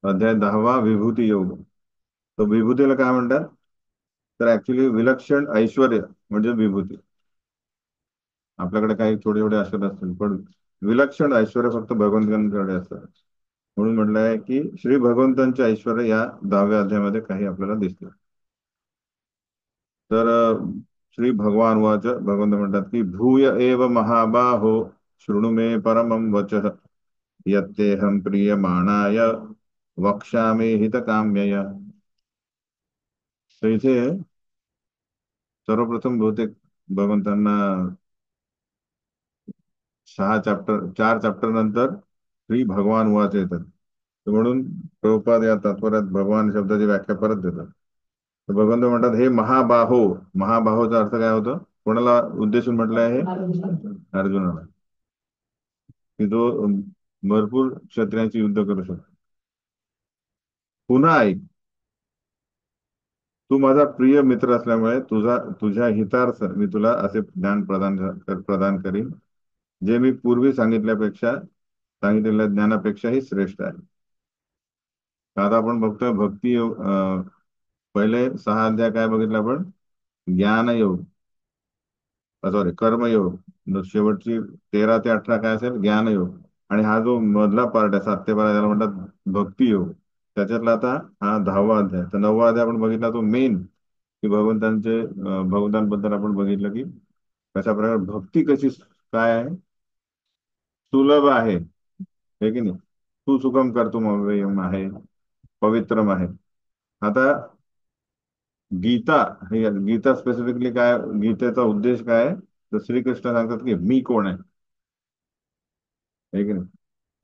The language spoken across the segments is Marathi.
अध्याय 10वा विभूती योग. तो विभूतीला काय म्हणतात? तर ऍक्च्युली विलक्षण ऐश्वर्य म्हणजे विभूती. आपल्याकडे काही थोडे थोडे ऐश्वर्य असतील, पण विलक्षण ऐश्वर्य फक्त भगवंतांकडे असतं. म्हणून म्हटलंय की श्री भगवंतांचे ऐश्वर्य या 10व्या अध्यायामध्ये काही आपल्याला दिसते. तर श्री भगवान वाच, भगवंत म्हणतात की भूय एव महाबाहो शृणु मे परमं वचः यत्तेहं प्रीयमाणाय वक्ष्यामि हितकाम्यया. तर इथे सर्वप्रथम बहुतेक भगवंतांना 4 चॅप्टर नंतर श्री भगवान वाच येतात. तर म्हणून प्रभुपाद या तात्पर्यात भगवान शब्दाची व्याख्या परत देतात. तर भगवंत म्हणतात हे महाबाहो. महाबाहोचा अर्थ काय होतो? कोणाला उद्देशून म्हटलं आहे? अर्जुनाला. की जो भरपूर क्षत्रियांची युद्ध करू शकतो. पुन्हा ऐक, तू माझा प्रिय मित्र असल्यामुळे तुझ्या हितार्थ मी तुला असे ज्ञान प्रदान करीन, जे मी पूर्वी सांगितलेल्या ज्ञानापेक्षाही श्रेष्ठ आहे. आता आपण बघतोय भक्ती योग. पहिले 6 अध्याय काय बघितलं आपण? ज्ञान योग, सॉरी कर्मयोग. शेवटची 13 ते 18 काय असेल? ज्ञान योग. आणि हा जो मधला पार्ट आहे 7 ते 12, त्याला म्हणतात भक्ती योग. त्याच्यातला आता हा 10वा अध्याय. तर 9वा अध्याय आपण बघितला तो मेन, की भगवंतांबद्दल आपण बघितलं की कशा प्रकारे भक्ती कशी काय आहे, सुलभ आहे, हे की नाही? तू सुखम करतो आहे, पवित्रम आहे. आता गीता, हे गीता स्पेसिफिकली काय, गीतेचा उद्देश काय आहे? तर श्रीकृष्ण सांगतात की मी कोण आहे, हे की नाही?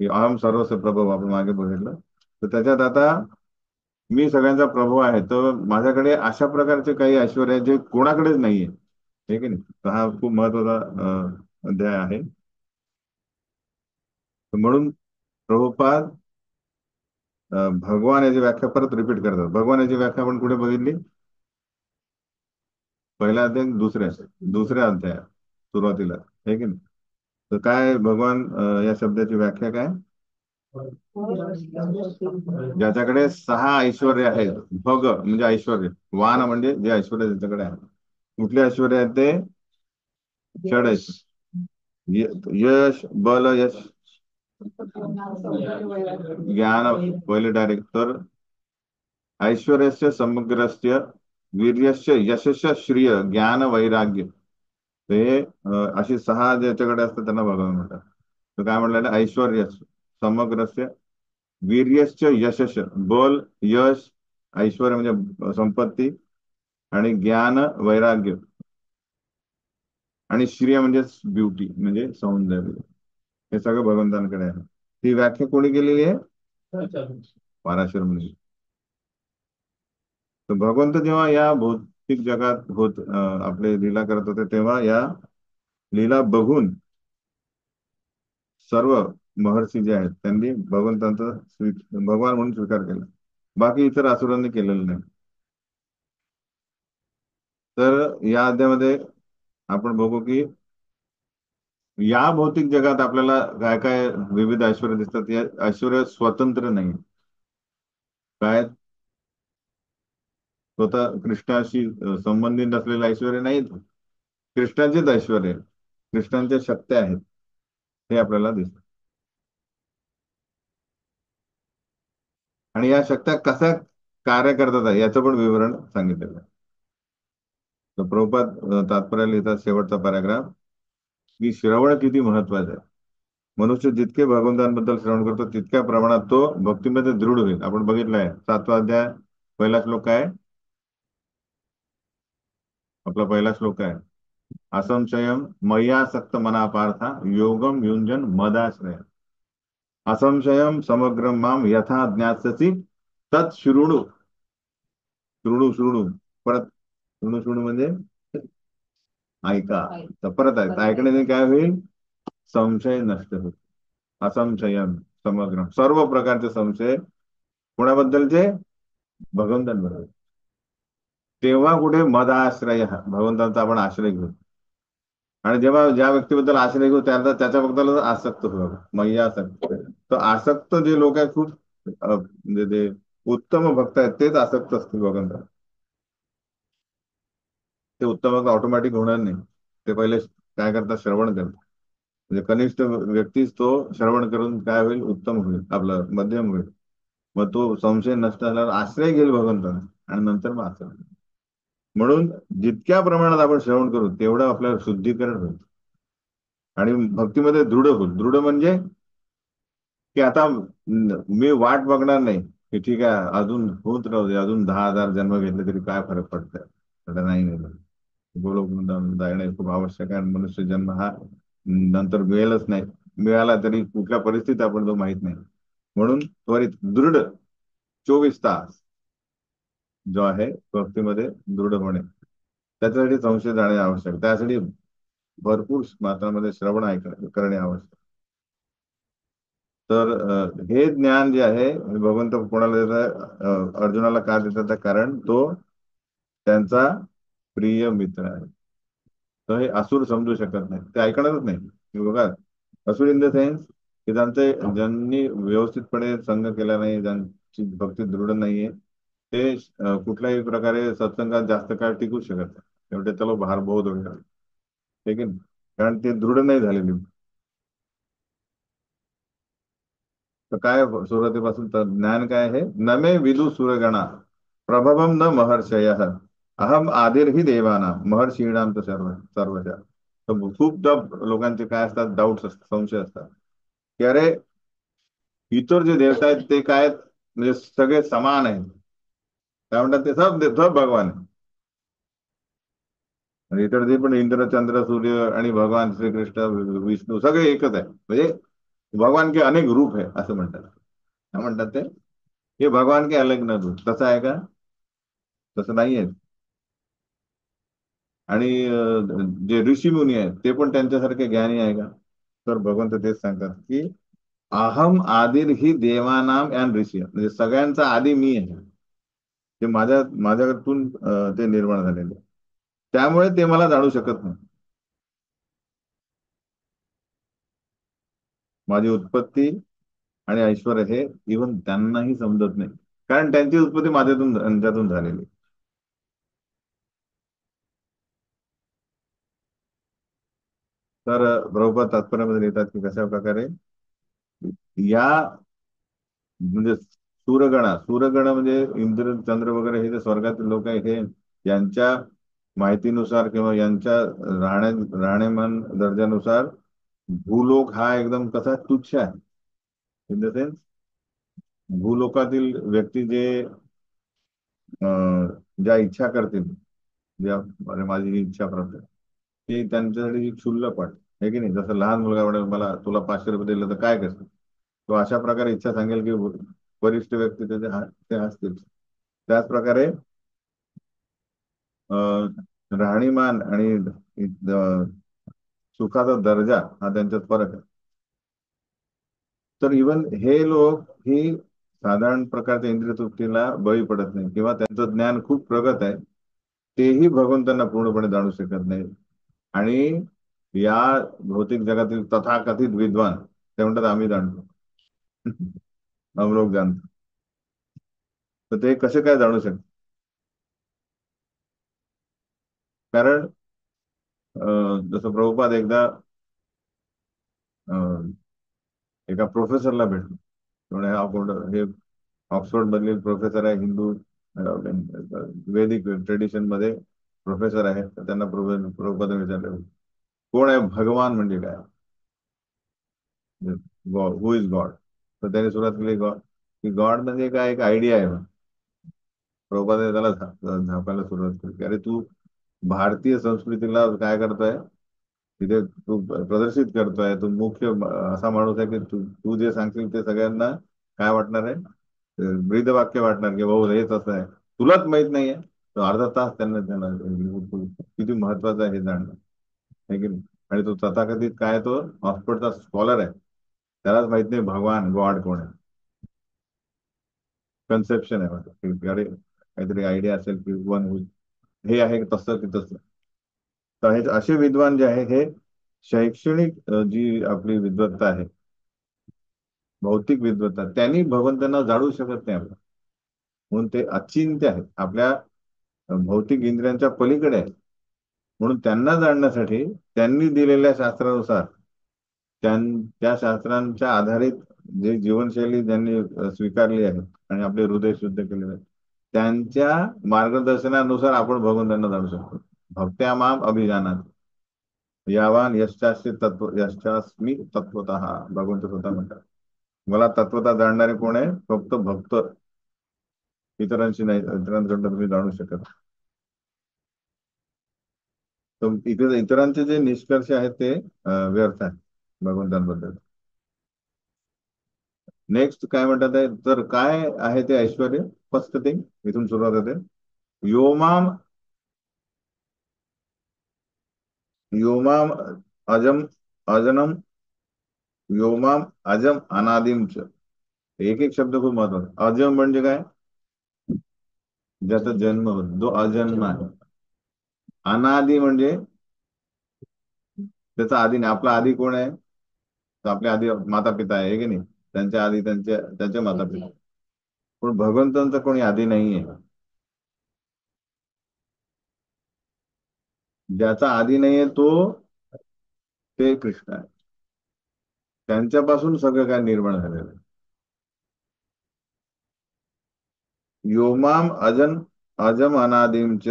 की अहम सर्वस्व प्रभव आपण मागे बघितलं. तर त्याच्यात आता मी सगळ्यांचा प्रभू आहे, तर माझ्याकडे अशा प्रकारचे काही ऐश्वर्य आहे जे कोणाकडेच नाहीये, हे की नाही? तर हा खूप महत्वाचा अध्याय आहे. तर म्हणून प्रभुपाद भगवान याची व्याख्या परत रिपीट करतात. भगवान याची व्याख्या आपण कुठे बघितली? पहिल्या अध्याय, दुसऱ्या अध्याय सुरुवातीला, हे की नाही? तर काय भगवान या शब्दाची व्याख्या काय? ज्याच्याकडे 6 ऐश्वर्य आहेत. भग म्हणजे ऐश्वर्य, वान म्हणजे जे ऐश्वर्य ज्याच्याकडे आहे. कुठले ऐश्वर्य आहेत ते? षड यश, बल, यश, ज्ञान. पहिले डायरेक्ट तर ऐश्वर्यस्य समग्रस्य वीर्यस्य यशस्य श्रिय ज्ञान वैराग्य. ते अशी 6 ज्याच्याकडे असतात त्यांना भगवान म्हणतात. तर काय म्हटलं? ऐश्वर्य समग्रस्य, वीर्यस्य यशस्य, बल, यश, ऐश्वर्य म्हणजे संपत्ती, आणि ज्ञान, वैराग्य, आणि श्रिय म्हणजे ब्युटी म्हणजे सौंदर्य. हे सगळं भगवंतांकडे आहे. ती व्याख्या कोणी केलेली आहे? पराशर मुनी. तर भगवंत जेव्हा या भौतिक जगात आपले लीला करत होते, तेव्हा या लीला बघून सर्व महर्षी जे आहेत त्यांनी भगवंतांचा भगवान म्हणून स्वीकार केला. बाकी इतर असुरांनी केलेलं नाही. तर या अध्यामध्ये आपण बघू की या भौतिक जगात आपल्याला काय काय विविध ऐश्वर्य दिसतात. या ऐश्वर्य स्वतंत्र नाही, काय स्वतः कृष्णाशी संबंधित असलेलं ऐश्वर्य नाही. कृष्णाचेच ऐश्वर्य आहे, कृष्णांच्या शक्त्या आहेत, हे आपल्याला दिसतं. आणि या शक्त्या कशा कार्य करतात आहे याचं पण विवरण सांगितलेलं आहे. तर प्रभुपाद तात्पर्य लिहितात शेवटचा पॅराग्राफ, की श्रवण किती महत्वाचं आहे. मनुष्य जितके भगवंतांबद्दल श्रवण करतो तितक्या प्रमाणात तो भक्तीमध्ये दृढ होईल. आपण बघितलं आहे 7वा अध्याय पहिला श्लोक काय? आपला पहिला श्लोक आहे असंशयम मय्यासक्त मना पार्था योगम युंजन मदाश्रय. असंशयम समग्रम माम यथा ज्ञास्यसि तत् शृणु. शृणु शृणु परत, शृणु शृणु म्हणजे ऐका. तर परत ऐकण्याने काय होईल? संशय नष्ट होईल. असंशयम समग्र, सर्व प्रकारचे संशय कोणाबद्दलचे? भगवंतांबद्दल. तेव्हा कुठे मदाश्रय, भगवंतांचा आपण आश्रय घेऊ. आणि जेव्हा ज्या व्यक्तीबद्दल आश्रय घेऊ त्याच्याबद्दल आसक्त होऊ. मय्यासक्त. तर आसक्त जे लोक आहेत खूप म्हणजे ते उत्तम भक्त आहेत तेच आसक्त असतील भगवंता. ते उत्तम भक्त ऑटोमॅटिक होणार नाही. ते पहिले काय करतात, श्रवण करतात. म्हणजे कनिष्ठ व्यक्तीच तो श्रवण करून काय होईल, उत्तम होईल, आपलं मध्यम होईल. मग तो संशय नष्ट झाल्यावर आश्रय घेईल भगवंताचा, आणि नंतर मग आश्रय. म्हणून जितक्या प्रमाणात आपण श्रवण करू तेवढं आपल्याला शुद्धीकरण होईल, आणि भक्तीमध्ये दृढ होईल. दृढ म्हणजे की आता मी वाट बघणार नाही की ठीक आहे अजून होत राहू दे, अजून 10,000 जन्म घेतले तरी काय फरक पडतंय. आता नाही गेलं, गोलोक वृंदावन जाणे खूप आवश्यक आहे. आणि मनुष्य जन्म हा नंतर मिळेलच नाही, मिळाला तरी कुठल्या परिस्थितीत आपण तो माहित नाही. म्हणून त्वरित दृढ 24 तास जो आहे भक्तीमध्ये दृढ होणे, त्याच्यासाठी संशय जाणे आवश्यक. त्यासाठी भरपूर मात्रामध्ये श्रवण करणे आवश्यक. तर हे ज्ञान जे आहे हे भगवंत कोणाला देत आहे, अर्जुनाला का देतात आहे? कारण तो त्यांचा प्रिय मित्र आहे. तर हे असुर समजू शकत नाही, ते ऐकणारच नाही. हे बघा, असुर इन द सेन्स की त्यांचे, ज्यांनी व्यवस्थितपणे संघ केला नाही, ज्यांची भक्ती दृढ नाहीये, ते कुठल्याही प्रकारे सत्संगात जास्त काळ टिकू शकत नाही. एवढे चलो बाहेर बहुत वगैरे, लेकिन कारण ते दृढ नाही झालेले. तर काय सुरुवातीपासून तर ज्ञान काय आहे, न मे विदु सुरगणा प्रभवम न महर्षय अहम आदिर्ही देवाना महर्षीणाम तर सर्वच्या. तर खूपदा लोकांचे काय असतात, डाऊट्स असतात, संशय असतात की अरे, इतर जे देवता आहेत ते काय आहेत? म्हणजे सगळे समान आहेत. काय म्हणतात, ते सब भगवान आहे. आणि इतर जे पण इंद्र चंद्र सूर्य आणि भगवान श्रीकृष्ण विष्णू सगळे एकच आहे. म्हणजे भगवान के अनेक रूप आहे असं म्हणतात. काय म्हणतात ते, हे भगवान के अलग न रूप. तसं आहे का? तसं नाहीये. आणि जे ऋषी मुनी आहेत ते पण त्यांच्यासारखे ज्ञानी आहे का? तर भगवंत तेच सांगतात की अहम आदिर ही देवानाम अँड ऋषी, म्हणजे सगळ्यांचा आधी मी आहे. ते माझ्याकडून ते निर्माण झालेले, त्यामुळे ते मला जाणू शकत नाही. माझी उत्पत्ती आणि ऐश्वर हे इव्हन त्यांनाही समजत नाही, कारण त्यांची उत्पत्ती माझ्यातून त्यांच्यातून झालेली. तर प्रभुपाद तात्पर्यामध्ये लिहितात की कशा प्रकारे या, म्हणजे सूरगण म्हणजे इंद्र चंद्र वगैरे हे जे स्वर्गातील लोक आहे, हे यांच्या माहितीनुसार किंवा यांच्या राहणीमान दर्जानुसार भूलोक हा एकदम कसा तुच्छ आहे. इन द सेन्स, भूलोकातील व्यक्ती जे ज्या इच्छा करतील, ज्या अरे माझी ही इच्छा प्राप्त आहे, ती त्यांच्यासाठी क्षुल्लक वाटते, आहे की नाही. जसं लहान मुलगा म्हणेल मला तुला 500 रुपये दिले तर काय करशील, तो अशा प्रकारे इच्छा सांगेल की वरिष्ठ व्यक्ती त्याचे ते हसतील. त्याच प्रकारे राहणीमान आणि सुखाचा दर्जा हा त्यांच्यात फरक आहे. तर इवन हे लोक ही साधारण प्रकारच्या इंद्रिय तृप्तीला बळी पडत नाही, किंवा त्यांचं ज्ञान खूप प्रगत आहे, तेही भगवंतांना पूर्णपणे जाणू शकत नाही. आणि या भौतिक जगातील तथाकथित विद्वान ते म्हणतात आम्ही जाणतो. हम लोग जानतो. तर ते कसे काय जाणू शकतात? कारण जसं प्रभुपाद एकदा अं, एका प्रोफेसरला भेटलो. म्हणे हा हे ऑक्सफोर्ड मधील प्रोफेसर आहे, हिंदू वैदिक ट्रेडिशन मध्ये प्रोफेसर आहे. तर त्यांना प्रभुपाद विचारले कोण आहे भगवान, म्हणजे काय, गॉड, हु इज गॉड. तर त्याने सुरुवात केली गॉड, की गॉड म्हणजे काय, एक आयडिया आहे. प्रभुपादाने त्याला झापायला सुरुवात केली की अरे तू भारतीय संस्कृतीला काय करतोय, तिथे तू प्रदर्शित करतोय. तू मुख्य असा माणूस आहे की तू तू जे सांगशील ते सगळ्यांना काय वाटणार आहे, ब्रीद वाक्य वाटणार की भाऊ हेच असं आहे, तुलाच माहित नाहीये. तो अर्धा तास त्यांना त्यांना किती महत्वाचं आहे हे जाणणं, आहे की नाही. आणि तो तथाकथित काय, तो ऑक्सफोर्डचा स्कॉलर आहे, त्यालाच माहित नाही भगवान गॉड कोण आहे. कन्सेप्शन आहे वाटतं की अरे काहीतरी आयडिया असेल की वन हे आहे तसं की तसं. तर हे असे विद्वान जे आहे हे शैक्षणिक जी आपली विद्वत्ता आहे भौतिक विद्वत्ता त्यांनी भगवंतांना जाणू शकत नाही आपण. म्हणून ते अचिंत्य आहेत, आपल्या भौतिक इंद्रियांच्या पलीकडे आहे. म्हणून त्यांना जाणण्यासाठी त्यांनी दिलेल्या शास्त्रानुसार, त्या शास्त्रांच्या आधारित जे जीवनशैली ज्यांनी स्वीकारली आहे आणि आपले हृदय शुद्ध केलेले आहे, त्यांच्या मार्गदर्शनानुसार आपण भगवंतांना जाणू शकतो. भक्त्यामाम अभिजानात यावान यश्चास्मी तत्व यश्चास्मी तत्वतः, भगवंत स्वतः म्हणतात. मला तत्वता जाणणारे कोण आहे? फक्त भक्त, इतरांशी नाही, इतरांकडनं तुम्ही जाणू शकत. तर इथे इतरांचे जे निष्कर्ष आहेत ते व्यर्थ आहेत भगवंतांबद्दल. नेक्स्ट काय म्हणतात आहे, तर काय आहे ते ऐश्वर्य? फर्स्ट थिंग, इथून सुरुवात होते. योमाम योमाम अजम अजनम योमाम अजम अनादिमच. एक एक शब्द खूप महत्वाचा. अजम म्हणजे काय? ज्याचा जन्म होतो, जो अजन्म आहे. अनादि म्हणजे त्याचा आधी नाही. आपला आधी कोण आहे? तर आपले आधी माता पिता आहे की नाही? त्यांच्या आधी त्यांचे माता पिता. पण भगवंतांचा कोणी आधी नाहीये. ज्याचा आधी नाहीये तो ते कृष्ण आहे. त्यांच्यापासून सगळं काय निर्माण झालेलं आहे. योमाम अजम अनादिमच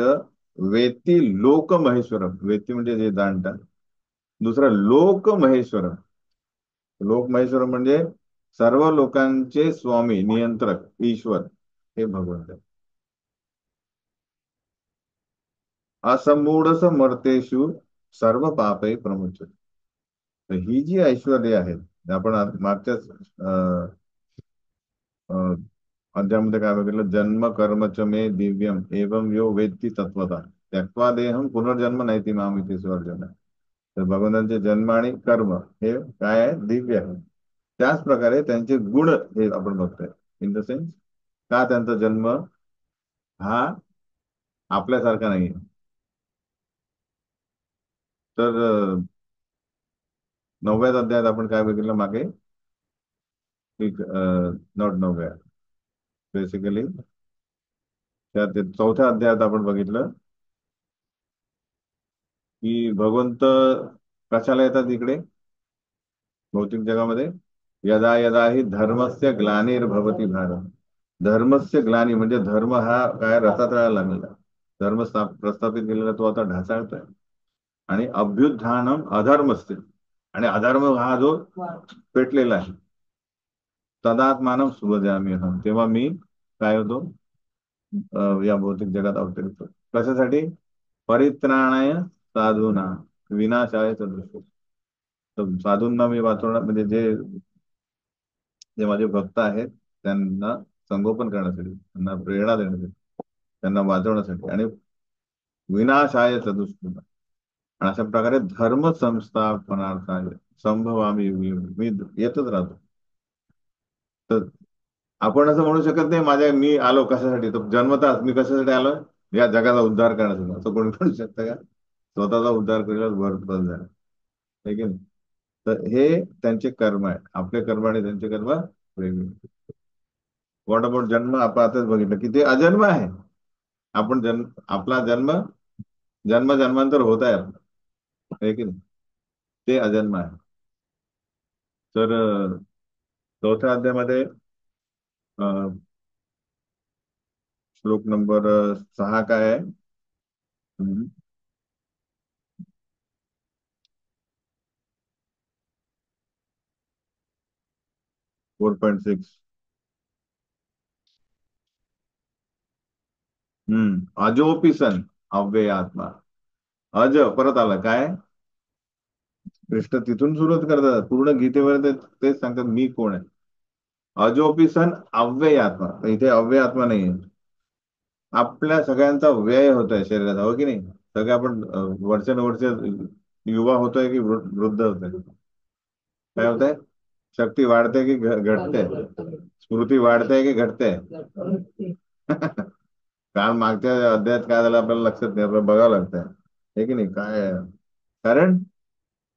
वेत्ती लोक महेश्वरम. वेत्ती म्हणजे जे जाणतात. दुसरं लोक महेश्वरम. लोक महेश्वरम म्हणजे सर्व लोकांचे स्वामी, नियंत्रक, ईश्वर हे भगवंत आहे. असमूढ मर्तेषु सर्व पापे प्रमुच. तर ही जी ऐश्वर्य आहेत, आपण मागच्याच अ, अध्यामध्ये काय बघितलं? जन्म कर्म च मे दिव्यम एवं यो वेत्ती तत्वता त्यक्त्वा देहम पुनर्जन्म नयति माम इति स्वर्जन. तर भगवंतांचे जन्म आणि कर्म हे काय आहे? दिव्य आहे. त्याच प्रकारे त्यांचे गुण हे आपण बघतोय. इन द सेन्स, का त्यांचा जन्म हा आपल्यासारखा नाही. तर 9व्या अध्यायात आपण काय बघितलं मागे? नॉट 9व्या, बेसिकली त्या 4थ्या अध्यायात आपण बघितलं की भगवंत कशाला येतात इकडे भौतिक जगामध्ये? यदा यदा ही धर्मस्य ग्लानिर्भवती भारत. धर्मस्य ग्लानी म्हणजे धर्म हा काय रसातळाला लागलेला, धर्म प्रस्थापित केलेला तो आता ढासळतोय. आणि अभ्युत्थानम अधर्मस्य, आणि अधर्म हा जो पेटलेला आहे, तदात्मानम सुभजामी हम, तेव्हा मी काय होतो? या भौतिक जगात अवतरित होतो. कशासाठी? परित्राणाय साधूना विनाशाय सदृश. तर साधूंना मी वाचवणार, म्हणजे जे जे माझे भक्त आहेत त्यांना संगोपन करण्यासाठी, त्यांना प्रेरणा देण्यासाठी, त्यांना वाचवण्यासाठी, आणि विनाशाय सदुष्कृत. आणि अशा प्रकारे धर्म संस्थापनार्थाय संभवामी युगी युगी. मी येतच राहतो. तर आपण असं म्हणू शकत नाही माझ्या मी आलो कशासाठी, तर जन्मताच मी कशासाठी आलो? या जगाचा उद्धार करण्यासाठी. असं कोणी म्हणू शकतं का? स्वतःचा उद्धार केला बस झाला, है की नाही? तर हे त्यांचे कर्म आहे. आपले कर्म आणि त्यांचे कर्म वेगळे. व्हॉट अबाउट जन्म? आपण आताच बघितलं की ते अजन्म आहे. आपण जन्म, आपला जन्म जन्मांतर होत आहे आपलं, है की नाही? ते अजन्म आहे. तर 4थ्या अध्यायामध्ये श्लोक नंबर 6 काय आहे? 4.6. अजोपी सन अव्यय आत्मा. अज परत आला काय? कृष्ण तिथून सुरुवात करतात पूर्ण गीतेवर, तेच सांगतात मी कोण आहे. अजोपी सन अव्यय आत्मा. तर इथे अव्यय आत्मा नाहीये. आपल्या सगळ्यांचा व्यय होत आहे शरीराचा, हो की नाही? सगळे आपण वर्षानुवर्ष युवा होतोय की वृद्ध होतोय? काय होतंय? शक्ती वाढते की घटते? स्मृती वाढते की घटते? काल मागच्या अध्यायात काय झालं आपल्याला लक्षात नाही, आपल्याला बघावं लागतंय, हे की नाही? काय आहे कारण?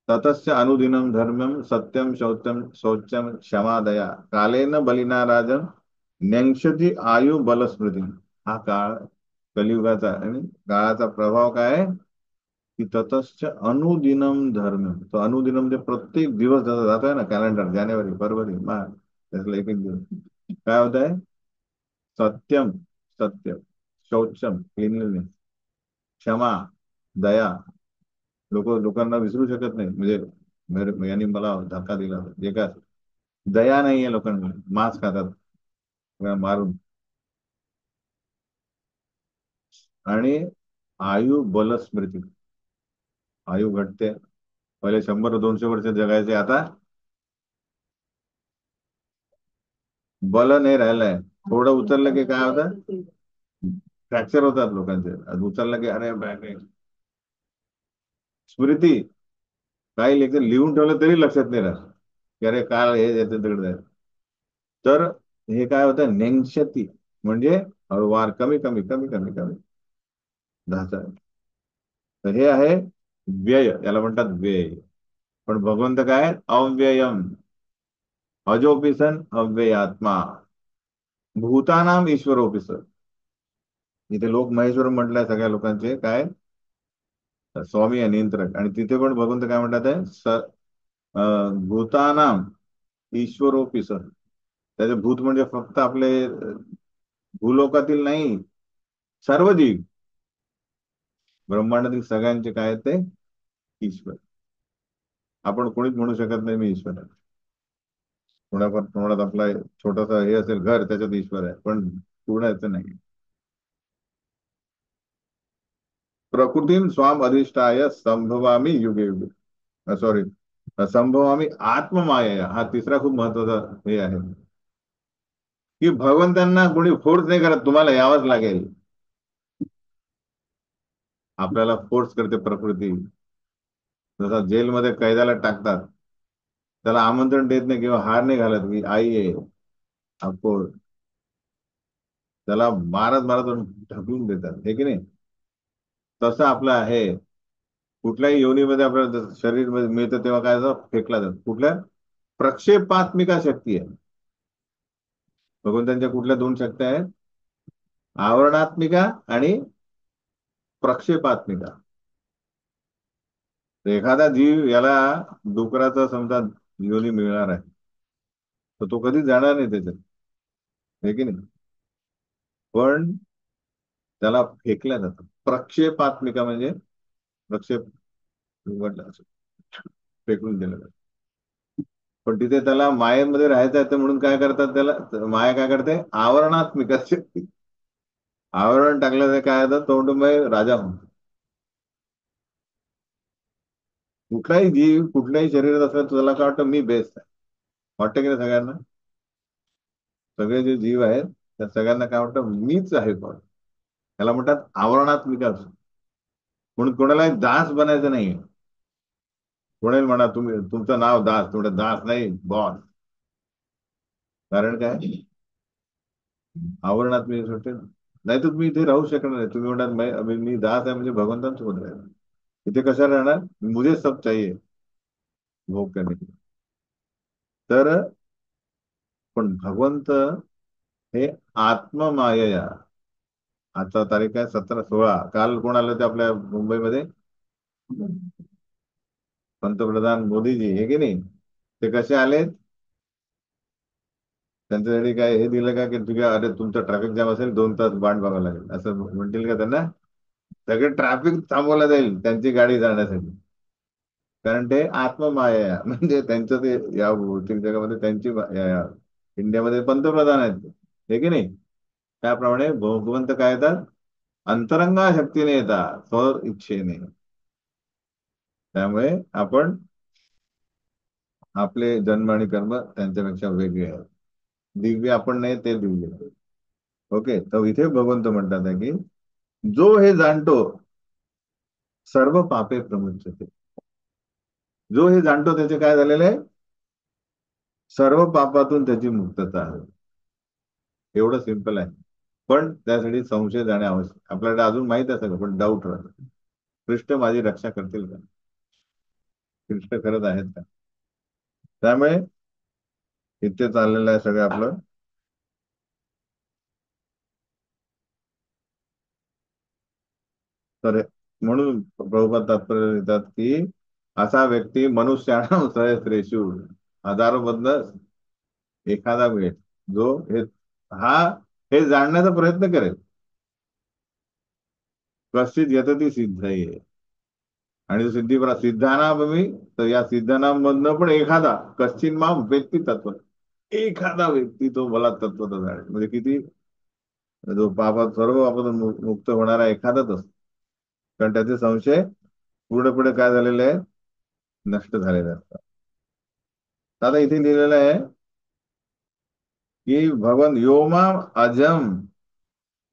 ततश्च अनुदिनं धर्मं सत्यम शौचम शौचम क्षमा दया कालेन बलिना राजन नेंक्षती आयु बलस्मृती. हा काळ कलियुगाचा आणि काळाचा प्रभाव काय आहे की ततश्च अनुदिनम धर्म. तो अनुदिनम म्हणजे प्रत्येक दिवस जसा जातोय ना, कॅलेंडर जानेवारी फरवरी मार्च, त्यातला एक एक दिवस काय होत आहे. सत्यम, सत्य, शौचम, क्लिनलीनेस, क्षमा, दया. लोकांना विसरू शकत नाही म्हणजे यांनी मला धक्का दिला जे काय, दया नाहीये लोकांकडे, मांस खातात मारून. आणि आयु बल स्मृती, आयु घटते. पहिले 100-200 वर्ष जगायचे, आता बल नाही राहिलंय. थोडं उचललं की काय होतं, फ्रॅक्चर होतात लोकांचे. आज उचललं की अरे बॅग आहे. स्मृती, काही लेखन लिहून ठेवलं तरी लक्षात नाही राहत की अरे काल हे याचं तिकडे आहे. तर हे काय होतं नेंक्षती, म्हणजे हळूवार, कमी कमी कमी कमी कमी ढाचा. तर हे आहे व्यय, याला म्हणतात व्यय. पण भगवंत काय अव्ययम, अजोपी सन अव्ययात्मा, भूतानाम ईश्वरोपी सन. इथे लोक महेश्वर म्हटलंय सगळ्या लोकांचे काय, स्वामी आणि नियंत्रक. आणि तिथे पण भगवंत काय म्हणतात आहे भूतानाम ईश्वरोपी सन. त्याचे भूत म्हणजे फक्त आपले भूलोकातील नाही, सर्व जीव, ब्रह्मांडातील सगळ्यांचे काय आहेत ते ईश्वर. आपण कोणीच म्हणू शकत नाही मी ईश्वर आहे. कोणात आपला छोटासा हे असेल घर, त्याच्यात ईश्वर आहे, पण पूर्ण याचं नाही. प्रकृतीम स्वाम अधिष्ठाय संभवामी युगे युगे, सॉरी, संभवामी आत्ममाया. हा तिसरा खूप महत्वाचा हे आहे की भगवंतांना कोणी फोर्स नाही करत, तुम्हाला यावंच लागेल. आपल्याला फोर्स करते प्रकृती. जसा जेलमध्ये कैद्याला टाकतात, त्याला आमंत्रण देत नाही किंवा हार नाही घालत की आई आहे आपको, त्याला मारत मारत ढकलून देतात, हे की नाही. तसं आपलं आहे. कुठल्याही योनीमध्ये आपल्याला शरीर मध्ये मिळतं तेव्हा काय असं फेकला जातं. कुठल्या प्रक्षेपात्मिका शक्ती आहे. भगवंतांच्या कुठल्या दोन शक्ती आहेत, आवरणात्मिका आणि प्रक्षेपात्मिका. तर एखादा जीव याला डुकराचा समजा योनी मिळणार आहे, तर तो कधीच जाणार नाही त्याच्यात, हे की नाही. पण त्याला फेकल्या जातं. प्रक्षेपात्मिका म्हणजे प्रक्षेप म्हटलं असं, फेकून दिलं जातं. पण तिथे त्याला मायेमध्ये राहायचं आहे, तर म्हणून काय करतात, त्याला माया काय करते, आवरणात्मिका शक्ती. आवरण टाकलं तर काय होतं, तोंडमय राजा म्हणतो. कुठलाही जीव कुठल्याही शरीरात असला, तुला काय वाटतं मी बेस्ट आहे, वाटतं की नाही सगळ्यांना. सगळे जे जीव आहेत त्या सगळ्यांना काय वाटतं मीच आहे पण. त्याला म्हणतात आवरणात्मिका. म्हणून कोणालाही दास बनायचं नाही. कोणेल म्हणा तुम्ही तुमचं नाव दास, तुमचं दास नाही बॉस. कारण काय, आवरणात मी वाटते. नाही तर तुम्ही इथे राहू शकणार नाही. तुम्ही म्हणणार मी दास आहे म्हणजे भगवंतांसोबत राहणार. इथे कशाला राहणार, मुझे सब चाहिए भोग करने के लिए. तर पण भगवंत हे आत्ममायया. आता तारीख आहे 17-16. काल कोण आलं होते आपल्या मुंबईमध्ये, पंतप्रधान मोदीजी, हे की नाही. ते कसे आले, त्यांच्यासाठी काय हे दिलं का की तुझ्या अरे तुमचा ट्रॅफिक जाम असेल 2 तास वाट बघावं लागेल असं म्हणतील का त्यांना. सगळे ट्रॅफिक थांबवलं जाईल त्यांची गाडी जाण्यासाठी. कारण ते आत्ममाया आहे. म्हणजे त्यांचं ते या भौतिक जगामध्ये त्यांची इंडियामध्ये पंतप्रधान आहेत ते, हे की नाही. त्याप्रमाणे भगवंत काय येतात, अंतरंगा शक्तीने येतात, स्व इच्छेने. त्यामुळे आपण आपले जन्म आणि कर्म त्यांच्यापेक्षा वेगळे आहेत. दिव्य आपण नाही, ते दिव्य. ओके, तर इथे भगवंत म्हणतात आहे की जो हे जाणतो सर्व पापे प्रमुच्यते. जो हे जाणतो त्याचे काय झालेले आहे, सर्व पापातून त्याची मुक्तता आहे. एवढं सिंपल आहे. पण त्यासाठी संशय जाणे आवश्यक. आपल्याला अजून माहित आहे सगळं, पण डाऊट राहतो, कृष्ण माझी रक्षा करतील का. कृष्ण खरंच आहेत का? त्यामुळे इथे चाललेलं आहे सगळं आपलं. तर म्हणून प्रभुपाद तात्पर्य देतात की असा व्यक्ती मनुष्याणां सहस्रेषु, हजारो मधनं एखादा मिळेल जो हे हा हे जाणण्याचा प्रयत्न करेल. कश्चित यतती सिद्ध आहे. आणि जो सिद्धानामी, तर या सिद्धानामधनं पण एखादा कश्चिन माम व्यक्ती तत्व, एखादा व्यक्ती तो मला तत्वत जाणे, म्हणजे किती, जो पापात सर्व पापातून मुक्त होणारा एखादाच असतो. कारण त्याचे संशय पुढे पुढे काय झालेले आहे, नष्ट झालेले असतात. आता इथे लिहिलेलं आहे की भगवान योमा अजम,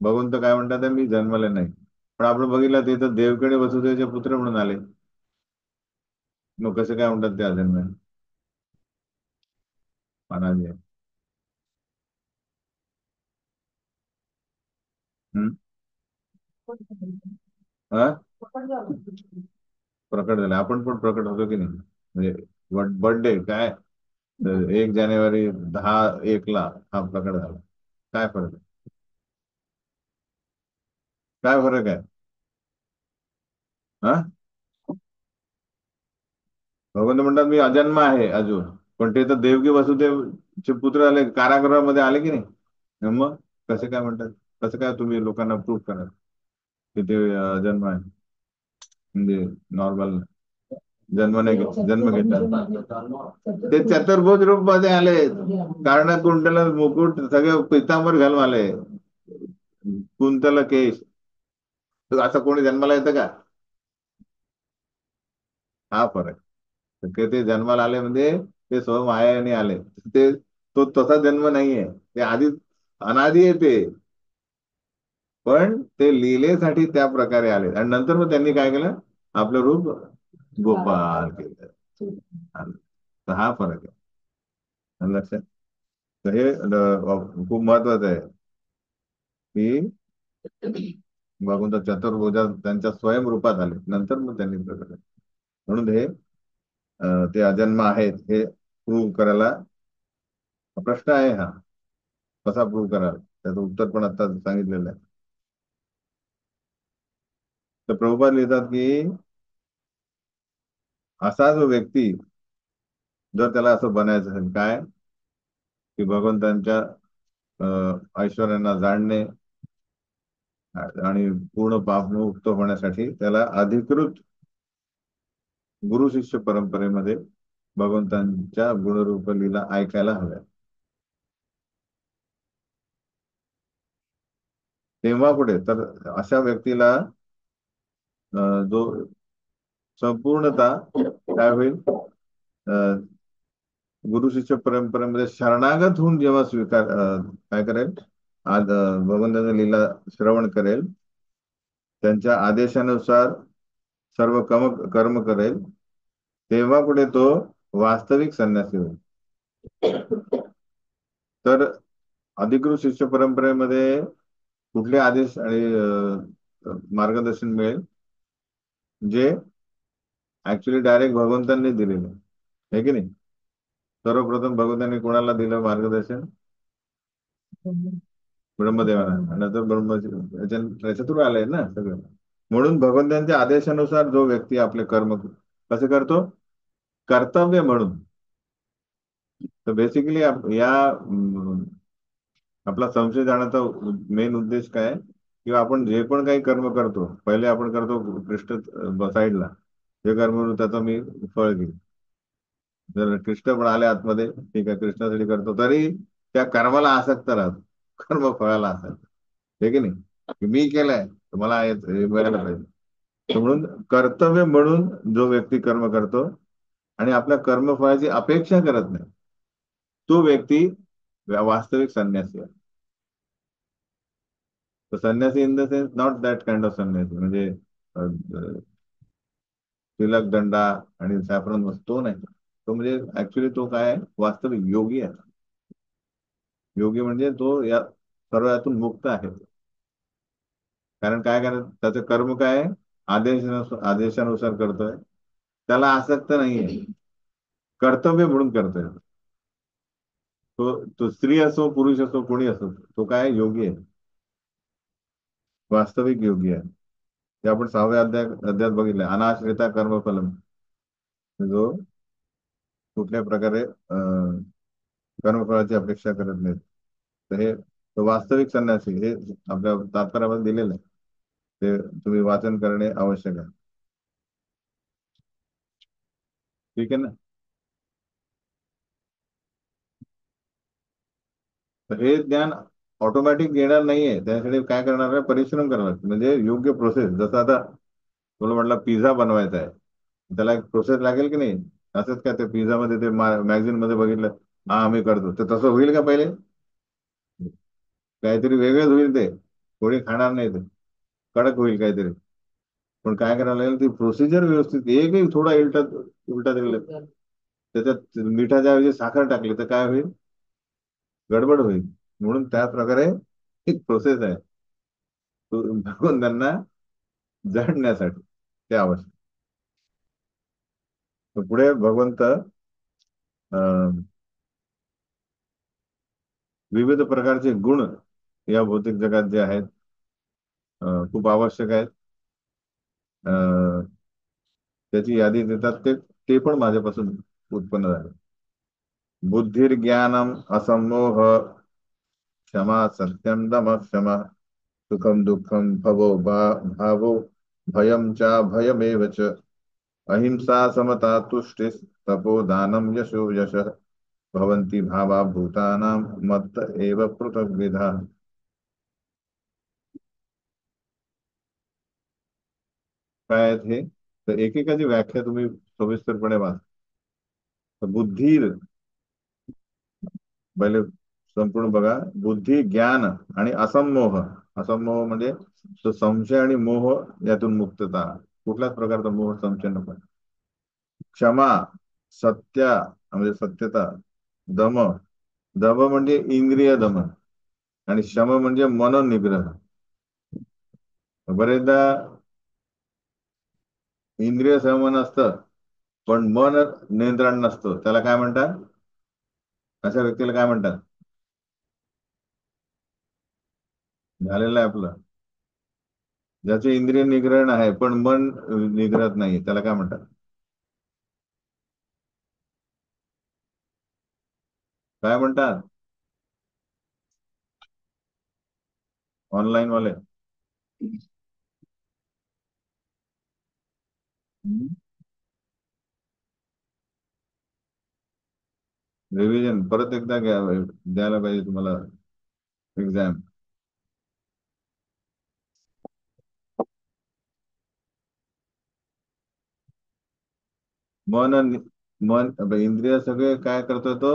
भगवंत काय म्हणतात, मी जन्मले नाही. पण आपण बघितलं ते तर देवकडे वसुदेवचे पुत्र म्हणून आले. मग कसं काय म्हणतात ते अजन्म आहे? महाराज आहे. हम्म? हा? प्रकट झाले, आपण पण प्रकट होतो की नाही? म्हणजे बर्थडे काय, 1 जानेवारी 10:01 हा प्रकट झाला. काय फरक आहे? काय फरक आहे? हा? भगवंत म्हणतात मी अजन्म आहे अजून. पण ते तर देवकी वसुदेवचे पुत्र आले, कारागृहामध्ये आले की नाही? मग कसे काय म्हणतात? कसं काय तुम्ही लोकांना प्रूफ करा की ते अजन्म आहे, म्हणजे नॉर्मल जन्म नाही जन्म घेतात. ते चतुर्भुज रूप मध्ये आले, कारण कुंडल मुकुट सगळे पितांबर घालून आले, कुंतल केश. तर असं कोणी जन्माला येतं का? हा फरक. तर ते जन्माला आले म्हणजे ते स्वयं मायाने आले. ते तो तसा जन्म नाहीये, ते आधी अनादी आहे ते. पण ते लीलेसाठी त्या प्रकारे आले, आणि नंतर मग त्यांनी काय केलं, आपलं रूप गोपाल केलं. तर हा फरक आहे. आलं लक्षात? तर हे खूप महत्वाचं आहे की भगवंत चतुर्भुजा त्यांच्या स्वयंरूपात आले, नंतर मग त्यांनी प्रकट केले. म्हणून हे ते अजन्म आहेत हे प्रूव्ह करायला प्रश्न आहे हा. कसा प्रूव्ह कराल, त्याचं उत्तर पण आता सांगितलेलं आहे. तर प्रभुपाद लिहितात की असा जो व्यक्ती, जर त्याला असं बनायचं असेल काय, की भगवंतांच्या ऐश्वर्यांना जाणणे आणि पूर्ण पापमुक्त होण्यासाठी त्याला अधिकृत गुरु शिष्य परंपरेमध्ये भगवंतांच्या गुणरूप लीला ऐकायला हव्या. तेव्हा पुढे तर अशा व्यक्तीला जो संपूर्णता काय होईल, गुरु शिष्य परंपरेमध्ये शरणागत होऊन जेव्हा काय करेल, आज भगवंताची लीला श्रवण करेल, त्यांच्या आदेशानुसार सर्व कर्म करेल, तेव्हा कुठे तो वास्तविक संन्यासी होईल. तर अधिकृत शिष्य परंपरेमध्ये कुठले आदेश आणि मार्गदर्शन मिळेल, जे ऍक्च्युली डायरेक्ट भगवंतांनी दिलेलं आहे की नाही? सर्वप्रथम भगवंतांनी कोणाला दिलं मार्गदर्शन? ब्रह्मदेवाला. नंतर त्याच्यातून आलंय ना सगळं. म्हणून भगवंतांच्या आदेशानुसार जो व्यक्ती आपले कर्म कसे करतो, कर्तव्य म्हणून. तर बेसिकली या आपला संशय जाण्याचा मेन उद्देश काय आहे? किंवा आपण जे पण काही कर्म करतो, पहिले आपण करतो कृष्ण साईडला, जे कर्म करू त्याचं मी फळ घेईल. जर कृष्ण पण आले आतमध्ये, ठीक आहे, कृष्णासाठी करतो, तरी त्या कर्माला आसक्त राहतो, कर्म फळाला आसक्त. हे की नाही, की मी केलंय तर मला हे मिळायला पाहिजे. तर म्हणून कर्तव्य म्हणून जो व्यक्ती कर्म करतो आणि आपल्या कर्मफळाची अपेक्षा करत नाही, तो व्यक्ती वास्तविक संन्यासी आहे. तर संन्यासी in the sense not that kind of संन्यासी, म्हणजे तिलक दंडा आणि सॅफरन तो नाही. तो म्हणजे ऍक्च्युली तो काय आहे, वास्तविक योगी आहे. योगी म्हणजे तो या सर्व यातून मुक्त आहे. कारण काय त्याचं कर्म काय आहे, आदेशानुसार करतोय. त्याला आसक्त नाहीये. कर्तव्य म्हणून करतोय. तो स्त्री असो पुरुष असो कोणी असो, तो काय योगी आहे, वास्तविक योगी आहे. ते आपण 6व्या अध्यायात बघितलंय, अनाश्रिता कर्मफलम, जो कुठल्या प्रकारे कर्मफळाची अपेक्षा करत नाहीत. तर हे तो वास्तविक संन्यासी हे आपल्या तात्पर्यामध्ये दिलेलं आहे. ते तुम्ही वाचन करणे आवश्यक आहे. ठीक आहे ना. तर हे ज्ञान ऑटोमॅटिक येणार नाहीये, त्यासाठी काय करणार आहे, परिश्रम करावा लागतो. म्हणजे योग्य प्रोसेस. जसं आता तुला म्हटलं पिझ्झा बनवायचा आहे, त्याला एक प्रोसेस लागेल की नाही. असंच काय ते पिझ्झा मध्ये ते मॅगझिन मध्ये बघितलं, हा आम्ही करतो, तर तसं होईल का पहिले? काहीतरी वेगळंच होईल ते. कोणी खाणार नाही ते, कडक होईल काहीतरी. पण काय करायला लागेल, ती प्रोसिजर व्यवस्थित, एकही थोडा उलटा उलटा दिला, त्याच्यात मिठाच्या ऐवजी साखर टाकली तर काय होईल, गडबड होईल. म्हणून त्या प्रकारे एक प्रोसेस आहे, भगवंतांना जाणण्यासाठी ते आवश्यक. तर पुढे भगवंत अं, विविध प्रकारचे गुण या भौतिक जगात जे आहेत, खूप आवश्यक आहेत. अं, त्याची यादी देतात, ते पण माझ्यापासून उत्पन्न झाले. बुद्धिर्ज्ञानम असमोह, क्षमा सत्यम दम क्षमा, सुखम दुःखम भावो भयम च भयमेव च, अहिंसा समता तुष्टिस् तपो दानम यशो यशः, भवन्ति भावा भूतानां मत्त एव पृथग्विधा. काय आहेत हे? तर एकेकाची व्याख्या तुम्ही सविस्तरपणे वाचा. तर बुद्धी पहिले संपूर्ण बघा. बुद्धी, ज्ञान आणि असमोह. असमोह म्हणजे तो संशय आणि मोह, यातून मुक्तता. कुठल्याच प्रकारचा मोह संशय नको. क्षमा, सत्य म्हणजे सत्यता. दम, दम म्हणजे इंद्रिय दमन. आणि शम म्हणजे मन निग्रह. बरेचदा इंद्रिय संयमन असतं, पण मन नियंत्रण नसतं, त्याला काय म्हणतात, अशा व्यक्तीला काय म्हणतात? झालेलं आहे आपलं. ज्याचे इंद्रिय निग्रहण आहे पण मन निग्रहत नाही, त्याला काय म्हणतात? काय म्हणतात? ऑनलाईन वाले. रिव्हिजन परत एकदा द्यायला पाहिजे तुम्हाला एक्झाम. मन मन इंद्रिय सगळे काय करतो तो,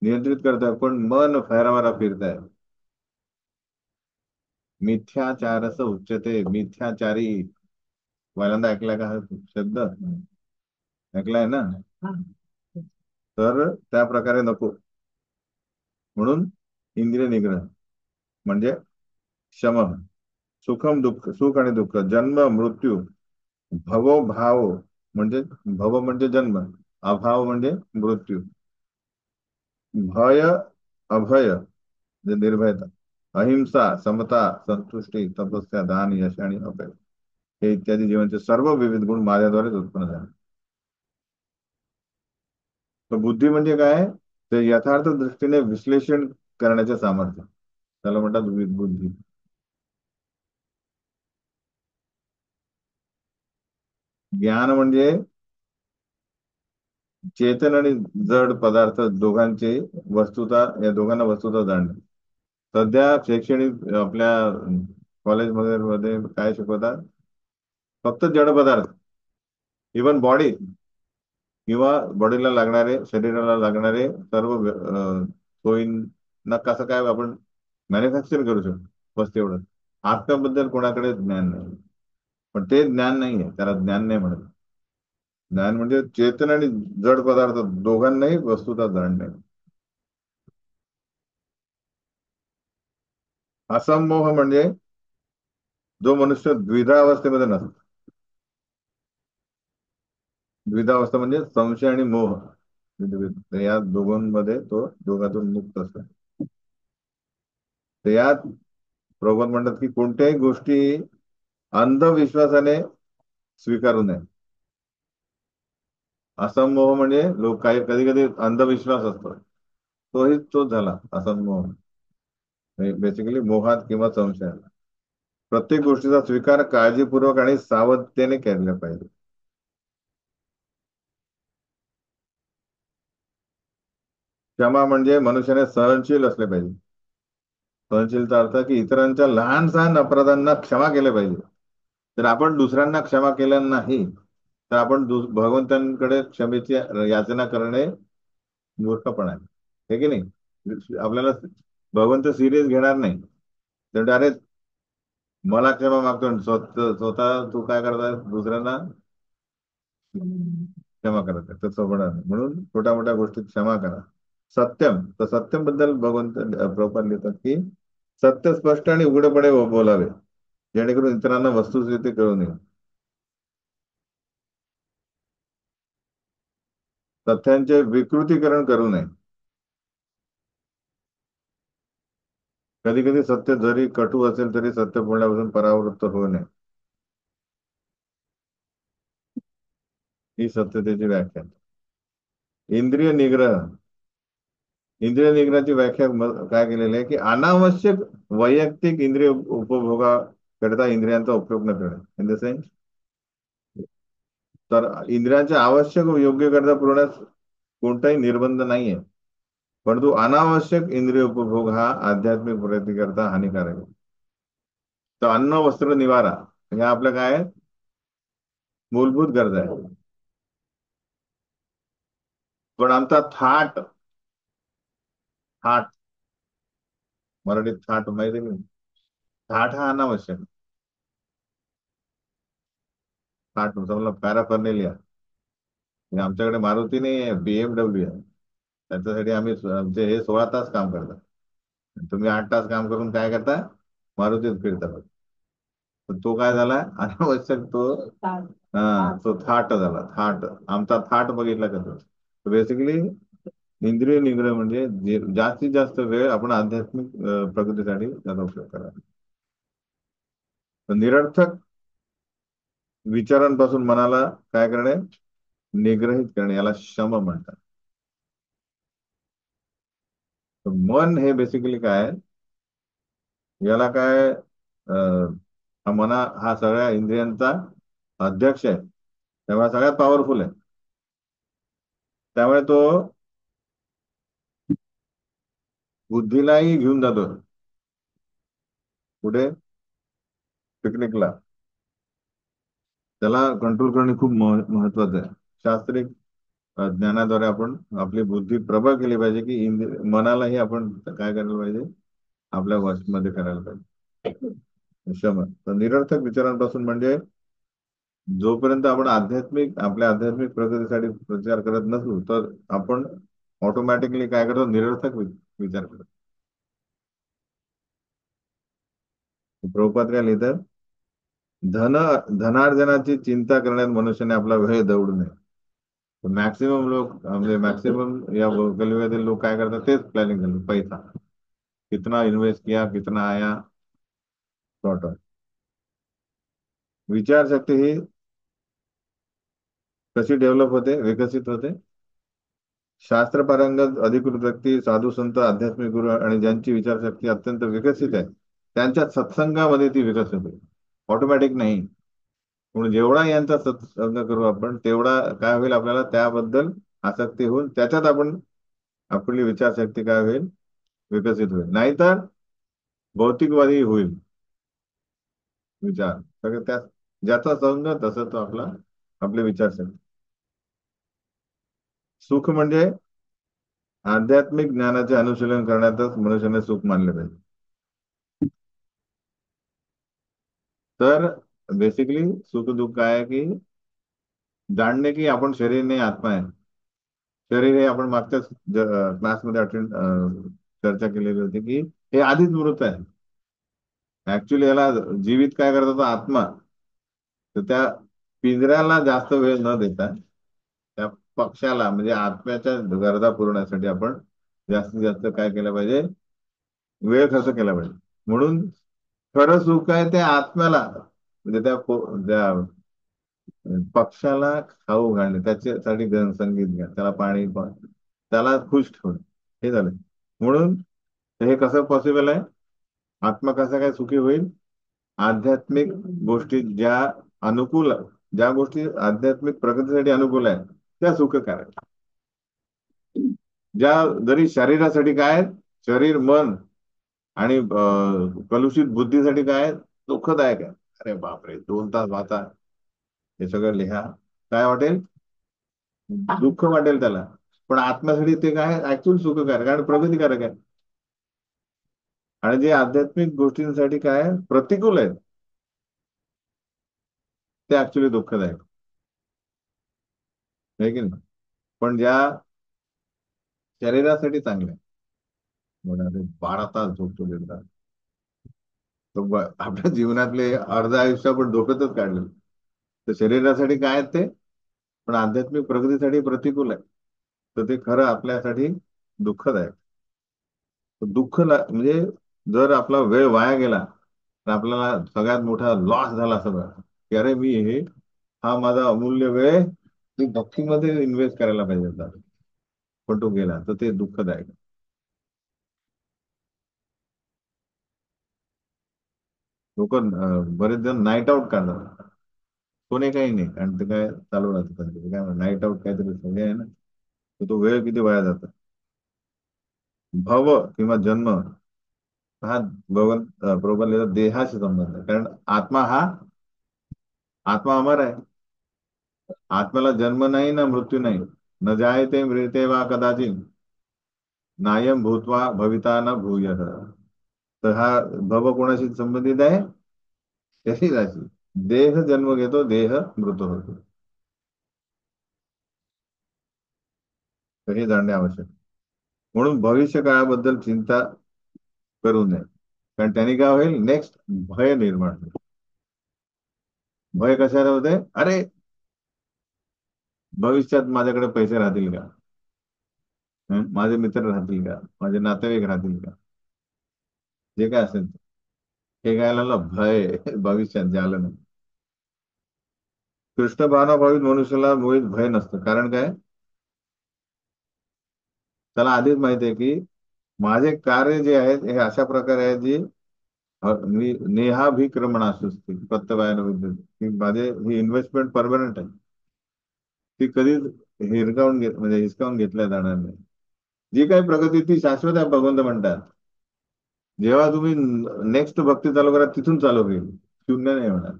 नियंत्रित करतोय, पण मन फेरावारा फिरताय. मिथ्याचारस उच्चते, मिथ्याचारी. पहिल्यांदा ऐकलाय का हा शब्द? ऐकलाय ना. तर त्या प्रकारे नको. म्हणून इंद्रिय निग्रह म्हणजे शम. सुखम दुःख, सुख आणि दुःख, जन्म मृत्यू, भवो भाव म्हणजे, भव म्हणजे जन्म, अभाव म्हणजे मृत्यू, भय अभय म्हणजे निर्भयता, अहिंसा समता संतुष्टी तपस्या दान यश आणि अभय, हे इत्यादी जीवनाचे सर्व विविध गुण माझ्याद्वारेच उत्पन्न झाले. तर बुद्धी म्हणजे काय? ते यथार्थ दृष्टीने विश्लेषण करण्याचे सामर्थ्य, त्याला म्हणतात बुद्धी. ज्ञान म्हणजे चेतन आणि जड पदार्थ दोघांचे वस्तुता, या दोघांना वस्तुता जाणणे. सध्या शैक्षणिक आपल्या कॉलेजमध्ये मध्ये काय शिकवतात, फक्त जड पदार्थ, इवन बॉडी किंवा बॉडीला लागणारे, शरीराला लागणारे सर्व सोयींना कसं काय आपण मॅन्युफॅक्चर करू शकतो, बस तेवढं. आत्म्याबद्दल कोणाकडे ज्ञान नाही. पण ते ज्ञान नाही आहे, त्याला ज्ञान नाही म्हणत. ज्ञान म्हणजे चेतन आणि जड पदार्थ दोघांनाही वस्तुता जाणणे. असमोह म्हणजे जो मनुष्य द्विधा अवस्थेमध्ये नसतो. द्विधावस्था म्हणजे संशय आणि मोह. तर या दोघांमध्ये तो दोघातून मुक्त असतो. तर यात प्रभुपाद म्हणतात की कोणत्याही गोष्टी अंधविश्वासाने स्वीकारू नये. असंमोह म्हणजे लोक काही कधी कधी अंधविश्वास असतो, तोही तोच झाला असंमोह. बेसिकली मोहात किंवा संशयात प्रत्येक गोष्टीचा स्वीकार काळजीपूर्वक आणि सावधतेने केला पाहिजे. क्षमा म्हणजे मनुष्याने सहनशील असले पाहिजे. सहनशीलचा अर्थ की इतरांच्या लहान सहान अपराधांना क्षमा केले पाहिजे. जर आपण दुसऱ्यांना क्षमा केलं नाही तर आपण भगवंतांकडे क्षमेची याचना करणे मूर्खपणा आहे. हे की नाही? आपल्याला भगवंत सिरियस घेणार नाही. तर डायरेक्ट मला क्षमा मागतो आणि स्वतः स्वतः तू काय करताय दुसऱ्यांना क्षमा करत आहे, तसं होणार नाही. म्हणून छोट्या मोठ्या गोष्टीत क्षमा करा. सत्यम, तर सत्यम बद्दल भगवंत प्रभुपाद लिहितात की सत्य स्पष्ट आणि उघडपणे बोलावे, जेणेकरून इतरांना वस्तुस्थिती कळू नये. तथ्यांचे विकृतीकरण करू नये. कधी कधी सत्य जरी कटू असेल तरी सत्य बोलण्यापासून परावृत्त होऊ नये. ही सत्यतेची व्याख्या. इंद्रिय निग्रह. इंद्रिय निग्रहाची व्याख्या काय केलेली आहे की अनावश्यक वैयक्तिक इंद्रिय उपभोगा करता इंद्रियांचा उपयोग न करणे. इन द सेन्स, तर इंद्रियांच्या आवश्यक व योग्य करता पुरवण्यास कोणताही निर्बंध नाहीये, परंतु अनावश्यक इंद्रिय उपभोग हा आध्यात्मिक प्रगती करता हानिकारक आहे. तर अन्न वस्त्र निवारा ह्या आपल्या काय आहेत? मूलभूत गरजा आहेत. पण आमचा थाट, थाट, मराठीत थाट माहिती आहे की नाही? थाट हा अनावश्यक. थाट समजा पॅराफर्नेलिया, म्हणजे आमच्याकडे मारुती नाही आहे, BMW आहे. त्याच्यासाठी आम्ही आमचे हे 16 तास काम करतात. तुम्ही 8 तास काम करून काय करता? मारुतीत फिरता. तर तो काय झाला अनावश्यक तो. हा, तो थाट झाला. थाट, आमचा थाट बघितला का तो? बेसिकली इंद्रिय निग्रह म्हणजे जास्तीत जास्त वेळ आपण आध्यात्मिक प्रगतीसाठी त्याचा उपयोग करा. तर निरर्थक विचारांपासून मनाला काय करणे? निग्रहित करणे, याला शम म्हणतात. तर मन हे बेसिकली काय आहे? याला काय हा मना हा सगळ्या इंद्रियांचा अध्यक्ष आहे, तेव्हा सगळ्यात पॉवरफुल आहे. त्यामुळे तो बुद्धीलाही घेऊन जातो कुठे? पिकनिकला. त्याला कंट्रोल करणे खूप महत्वाचं आहे. शास्त्रीय ज्ञानाद्वारे आपण आपली बुद्धी प्रबळ केली पाहिजे की मनालाही आपण काय करायला पाहिजे? आपल्या वशमध्ये करायला पाहिजे. शम, तर निरर्थक विचारांपासून म्हणजे जोपर्यंत आपण आपल्या आध्यात्मिक प्रगतीसाठी प्रचार करत नसू तर आपण ऑटोमॅटिकली काय करतो? निरर्थक विचार करतो. प्रभुपाद काय लिहितात? धन धनार्जनाची चिंता करण्यात मनुष्याने आपला वेळ दवडू नये. मॅक्सिमम लोक म्हणजे मॅक्सिमम या कलियुगातील लोक काय करतात? तेच प्लॅनिंग करतात. पैसा कितना इन्वेस्ट किया, कितना आया, सॉर्ट ऑफ. विचारशक्ती ही कशी डेव्हलप होते, विकसित होते? शास्त्र पारंगत अधिकृत व्यक्ती, साधू संत, आध्यात्मिक गुरु आणि ज्यांची विचारशक्ती अत्यंत विकसित आहे त्यांच्या सत्संगामध्ये ती विकसित होते. ऑटोमॅटिक नाही. म्हणून जेवढा यांचा सत्संग करू आपण तेवढा काय होईल? आपल्याला त्याबद्दल आसक्ती होऊन त्याच्यात आपण आपली विचारशक्ती काय होईल? विकसित होईल. नाहीतर भौतिकवादी होईल विचार सगळं त्या ज्याचा संघ तसं तो आपले विचारशक्ती. सुख म्हणजे आध्यात्मिक ज्ञानाचे अनुशीलन करण्यातच मनुष्याने सुख मानले पाहिजे. तर बेसिकली सुख दुःख काय आहे की जाणणे की आपण शरीर नाही आत्मा आहे. शरीर हे आपण मागच्याच क्लासमध्ये चर्चा केलेली होती की हे आधीच मृत आहे. ऍक्च्युली याला जीवित काय करत होता? आत्मा. तर त्या पिंजऱ्याला जास्त वेळ न देता पक्षाला म्हणजे आत्म्याच्या गरजा पुरवण्यासाठी आपण जास्तीत जास्त काय केलं पाहिजे, वेळ खर्च केला पाहिजे. म्हणून खरं सुख आहे ते आत्म्याला म्हणजे त्या पक्षाला खाऊ घालणे, त्याच्यासाठी संगीत घ्या, त्याला पाणी त्याला खुश ठेवणं, हे झालं. म्हणून हे कसं पॉसिबल आहे, आत्मा कसा काय सुखी होईल? आध्यात्मिक गोष्टी अनुकूल ज्या गोष्टी आध्यात्मिक प्रगतीसाठी अनुकूल आहे त्या सुखकारक, ज्या जरी शरीरासाठी काय आहेत, शरीर मन आणि कलुषित बुद्धीसाठी काय आहेत, दुःखदायक आहे. अरे बापरे, 2 तास वाचा, हे सगळं लिहा, काय वाटेल? दुःख वाटेल त्याला. पण आत्म्यासाठी ते काय ऍक्च्युअल सुखकारक आणि प्रगतीकारक आहे. आणि जे आध्यात्मिक गोष्टींसाठी काय प्रतिकूल आहेत ते ऍक्च्युअली दुःखदायक आहे की नाही. पण ज्या शरीरासाठी चांगल्या आहेत, बघा ते 12 तास झोपतो देतात, तो आपल्या जीवनातले अर्ध आयुष्य आपण झोपेतच काढलं. तर शरीरासाठी काय आहेत ते, पण आध्यात्मिक प्रगतीसाठी प्रतिकूल आहे. तर ते खरं आपल्यासाठी दुःखदायक. तर म्हणजे जर आपला वेळ वाया गेला तर आपल्याला सगळ्यात मोठा लॉस झाला सगळं, की अरे मी हा माझा अमूल्य वेळ मी भक्तीमध्ये इन्व्हेस्ट करायला पाहिजे होता, पण तो गेला, तर ते दुःखदायक. लोक बरेच जण नाईट आउट काढतात, कोणी काही नाही, कारण ते काय चालू राहतं त्यांचं. ते काय नाईट आउट काहीतरी सगळे आहे ना, तर तो वेळ किती वाया जातो. भव किंवा जन्म हा बरोबर लिहिलं, देहाशी संबंध आहे. कारण आत्मा अमर आहे. आत्म्याला जन्म नाही ना मृत्यू नाही. न जायते म्रियते वा कदाचित, नायम भूत्वा भविता न भूयः. तर हा भव कोणाशी संबंधित आहे? शरीराशी. देह जन्म घेतो, देह मृत होतो, तर हे जाणणे आवश्यक. म्हणून भविष्य काळाबद्दल चिंता करू नये, कारण त्यांनी काय होईल, नेक्स्ट भय निर्माण होईल. भय कशाला होते? अरे भविष्यात माझ्याकडे पैसे राहतील का, माझे मित्र राहतील का, माझे नातेवाईक राहतील का, जे काय असेल ते. हे काय लागलं भय भविष्यात जे आलं नाही. कृष्ण भावनाभावित मनुष्याला मुळीच भय नसतं. कारण काय, त्याला आधीच माहिती आहे की माझे कार्य जे आहेत हे अशा प्रकारे आहेत जी मी नेहाभिक्रमण सुस्ती प्रत्यवायन विद्युत, की माझे ही इन्व्हेस्टमेंट परमनंट आहे, ती कधीच म्हणजे हिसकावून घेतल्या जाणार नाही. जी काही प्रगती ती शाश्वत आहे, भगवंत म्हणतात. जेव्हा तुम्ही नेक्स्ट भक्ती चालू करा तिथून चालू होईल, शून्य नाही होणार.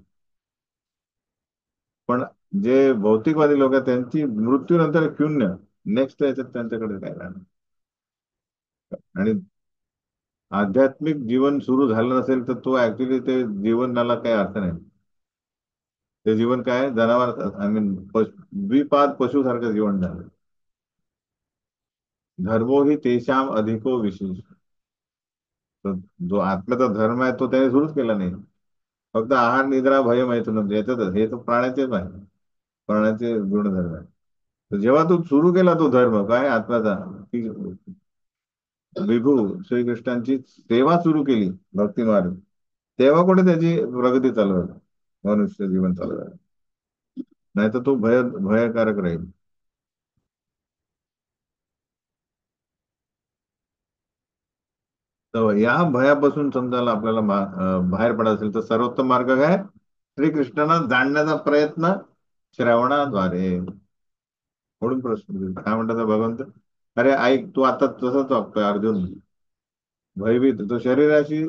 पण जे भौतिकवादी लोक आहेत त्यांची मृत्यूनंतर शून्य, नेक्स्ट याच्यात त्यांच्याकडे काय राहणार. आणि आध्यात्मिक जीवन सुरू झालं नसेल तर तो ऍक्च्युली ते जीवनाला काही अर्थ नाही. ते जीवन काय जनावर, आय मीन द्विपाद पशुसारखं जीवन झालं. धर्मो ही तेशाम अधिको विशेष. तर जो आत्म्याचा धर्म आहे तो त्याने सुरूच केला नाही. फक्त आहार निद्रा भय मैथुन याच्यातच, हे तर प्राण्याचेच आहे, प्राण्याचे गुणधर्म आहे. तर जेव्हा तू सुरू केला तो धर्म काय आत्म्याचा, की विभू श्रीकृष्णांची सेवा सुरू केली, भक्ती मार्ग, तेव्हा कुठे त्याची प्रगती चालू झाली, मनुष्य जीवन चालू झालं. नाही तर तो भयकारक राहील. तर या भयापासून समजायला आपल्याला बाहेर पडायचं असेल तर सर्वोत्तम मार्ग काय, श्रीकृष्णांना जाणण्याचा प्रयत्न श्रवणाद्वारे. म्हणून प्रश्न काय म्हणतात भगवंत, अरे ऐक तू आता तसंच वागतोय अर्जुन, भयभीत तो शरीराशी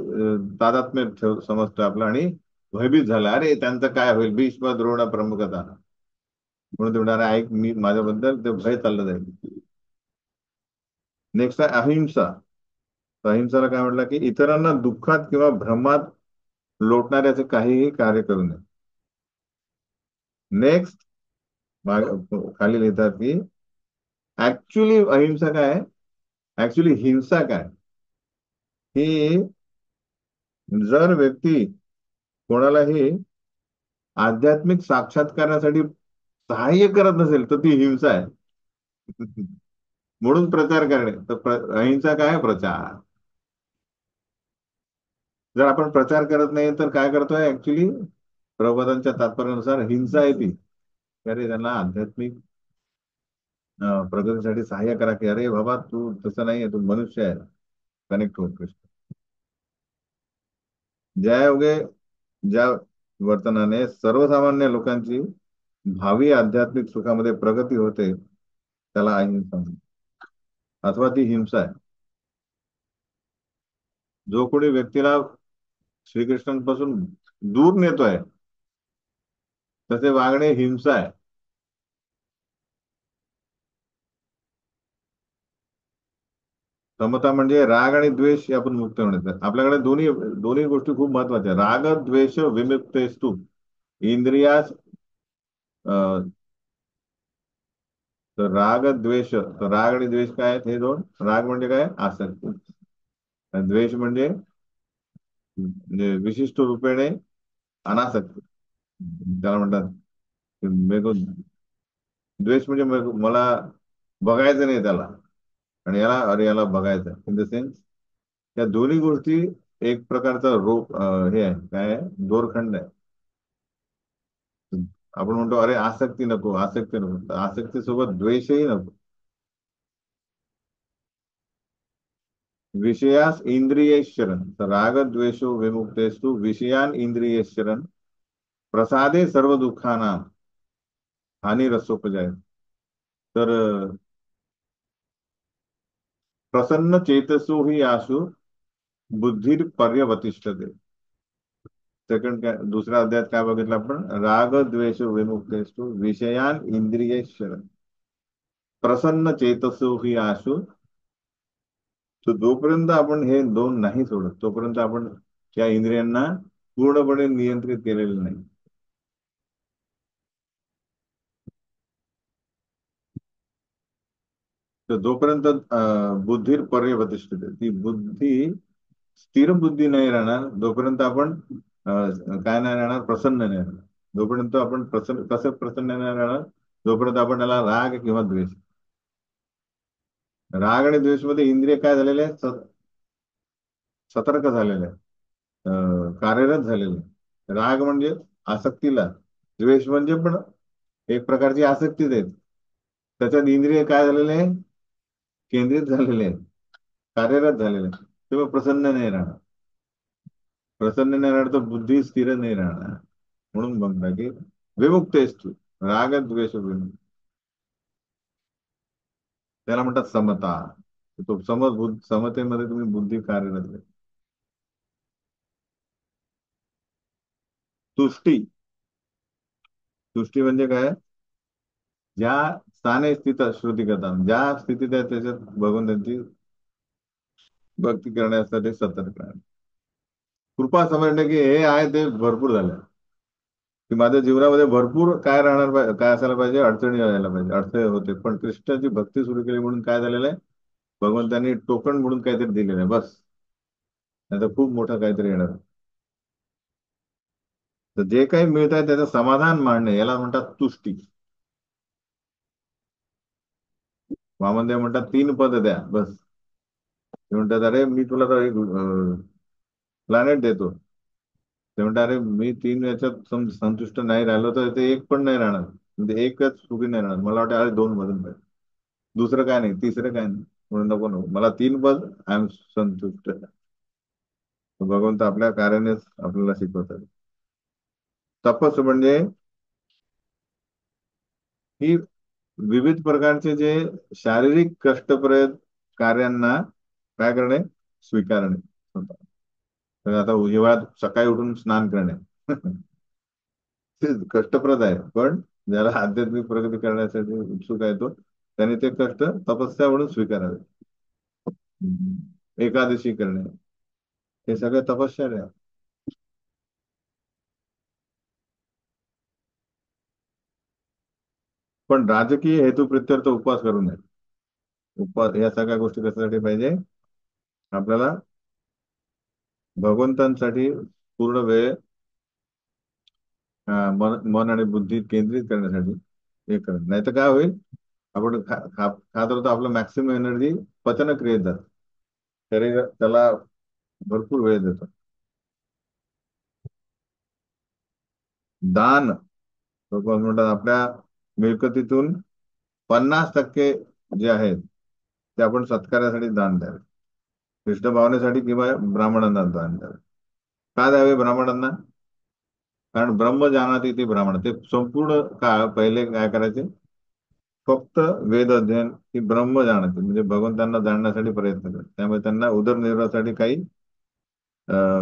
तादात्म्य समजतोय आपला आणि भयभीत झाला, अरे त्यांचं काय होईल, भीष्म द्रोण प्रमुखता. म्हणून ते म्हणणार ऐक मी माझ्याबद्दल ते भय चाललं जाईल. नेक्स्ट आहे अहिंसा. तर अहिंसाला काय म्हटलं, की इतरांना दुःखात किंवा भ्रमात लोटणाऱ्याचे काहीही कार्य करू नये. नेक्स्ट खाली लिहितात की ऍक्च्युली अहिंसा काय आहे, ऍक्च्युली हिंसा काय, ही जर व्यक्ती कोणालाही आध्यात्मिक साक्षात्कारासाठी सहाय्य करत नसेल तर ती हिंसा आहे. म्हणून प्रचार करणे तर अहिंसा काय आहे? प्रचार. जर आपण प्रचार करत नाही तर काय करतोय ऍक्च्युली? प्रबोधांच्या तात्पर्यानुसार हिंसा आहे ती. अरे त्यांना आध्यात्मिक प्रगतीसाठी सहाय्य करा की अरे बाबा तू तसं नाहीये, तू मनुष्य आहे. कनेक्ट हो कृष्ण. ज्यायोगे ज्या वर्तनाने सर्वसामान्य लोकांची भावी आध्यात्मिक सुखामध्ये प्रगती होते त्याला अहिंसा म्हणतात. अथवा ती हिंसा आहे. जो कोणी व्यक्तीला श्रीकृष्णांपासून दूर नेतोय तसे वागणे हिंसा आहे. समता म्हणजे राग आणि द्वेष यातून मुक्त होण्याचं. आपल्याकडे दोन्ही दोन्ही गोष्टी खूप महत्वाच्या आहेत. राग द्वेष विमुक्तेस्तु इंद्रियास. अं, तर राग द्वेष, तर राग आणि द्वेष काय आहेत हे दोन? राग म्हणजे काय? आसक्ती. आणि द्वेष म्हणजे विशिष्ट रूपेने अनासक्ती. त्याला म्हणतात की द्वेष म्हणजे मला बघायचं नाही त्याला, आणि याला अरे याला बघायचं इन द सेन्स या दोन्ही गोष्टी एक प्रकारचा रोग हे आहे काय आहे? दोरखंड आहे. आपण म्हणतो अरे आसक्ती नको, आसक्ती नको, आसक्ती सोबत द्वेषही नको. विषयास इंद्रियेश्वरन तर राग द्वेषो विमुक्तेस्तु विषयान इंद्रियेश्वरन प्रसादे सर्व दुःखाना हानी रसोपजाय. तर प्रसन्न चेतसो ही आशु बुद्धीर पर्यवतिष्ठते. सेकंड काय दुसऱ्या अध्यायात काय बघितलं आपण? राग द्वेष विमुक्तेस्तु विषयान इंद्रियेश्वरन प्रसन्न चेतसो ही आशु. तर जोपर्यंत आपण हे दोन नाही सोडत तोपर्यंत आपण त्या इंद्रियांना पूर्णपणे नियंत्रित केलेलं नाही. तर जोपर्यंत बुद्धीर पर्यवतिष्ठते ती बुद्धी स्थिर बुद्धी नाही राहणार जोपर्यंत आपण काय नाही राहणार? प्रसन्न नाही राहणार. जोपर्यंत आपण प्रसन्न कसं प्रसन्न नाही राहणार? जोपर्यंत आपण त्याला राग किंवा द्वेष. राग आणि द्वेष मध्ये इंद्रिय काय झालेले आहेत? सतर्क झालेले आहेत. कार्यरत झालेले आहेत. राग म्हणजे आसक्तीला, द्वेष म्हणजे पण एक प्रकारची आसक्तीच आहे. त्याच्यात इंद्रिय काय झालेले आहे? केंद्रित झालेले आहेत, कार्यरत झालेले आहेत. तेव्हा प्रसन्न नाही राहणार. प्रसन्न नाही राहणार तर बुद्धी स्थिर नाही राहणार. म्हणून म्हणता की विमुक्त आहेस तू. राग द्वेष विमुक्त. त्याला म्हणतात समता. तो समतेमध्ये तुम्ही बुद्धी कार्यरत आहे. तुष्टी. तुष्टी म्हणजे काय? ज्या स्थाने स्थित श्रुती करता ज्या स्थितीत आहे त्याच्यात बघून त्यांची भक्ती करण्यासाठी सतर्क आहे. कृपा समजणे की हे आहे ते भरपूर झालं. की माझ्या जीवनामध्ये भरपूर काय राहणार काय असायला पाहिजे? अडचणी यायला पाहिजे, अडथळे होते, पण कृष्णाची भक्ती सुरू केली म्हणून काय झालेलं आहे? भगवंतांनी टोकन म्हणून काहीतरी दिलेलं आहे बस. नाही तर खूप मोठं काहीतरी येणार. तर जे काही मिळत आहे त्याचं समाधान मानणे याला म्हणतात तुष्टी. वामनदेव म्हणतात 3 पद द्या बस. ते म्हणतात अरे मी तुला तर एक प्लॅनेट देतो. ते म्हणतात अरे मी 3 याच्यात संतुष्ट नाही राहिलो तर ते एक पण नाही राहणार, म्हणजे एकच सुखी नाही राहणार. मला वाटतं अरे 2 मधून पाहिजे, दुसरं काय नाही, तिसरं काय नाही. म्हणून नको नको मला 3 पद, आय एम संतुष्ट. भगवंत आपल्या कार्यानेच आपल्याला शिकवतात. तपस म्हणजे ही विविध प्रकारचे जे शारीरिक कष्टप्रद कार्यांना काय करणे? स्वीकारणे. तर आता हिवाळ्यात सकाळी उठून स्नान करणे ते कष्टप्रद आहे, पण ज्याला आध्यात्मिक प्रगती करण्यासाठी उत्सुक आहे तो त्याने ते कष्ट तपस्या म्हणून स्वीकारावे. एकादशी करणे हे सगळं तपश्चर्या आहे. पण राजकीय हेतुप्रित्यर्थ उपवास करू नये. उपवास या सगळ्या गोष्टी कशासाठी पाहिजे? आपल्याला भगवंतांसाठी पूर्ण वेळ मन मन आणि बुद्धी केंद्रित करण्यासाठी हे करणं. नाही तर काय होईल? आपण खात राहतो, आपलं मॅक्सिमम एनर्जी पचन क्रियेत जाते. शरीर त्याला भरपूर वेळ देतो. दान, भगवान म्हणतात आपल्या मिळकतीतून 50% जे आहेत ते आपण सत्कार्यासाठी दान द्यावे, कृष्ण भावनेसाठी किंवा ब्राह्मणांना दान द्यावे. का द्यावे ब्राह्मणांना? कारण ब्रह्म जानाति ते ब्राह्मण, ते संपूर्ण काळ पहिले काय करायचे, फक्त वेद अध्ययन ही ब्रह्म जाणते म्हणजे भगवंतांना जाणण्यासाठी प्रयत्न करत, त्यामुळे त्यांना उदरनिर्वाहासाठी काही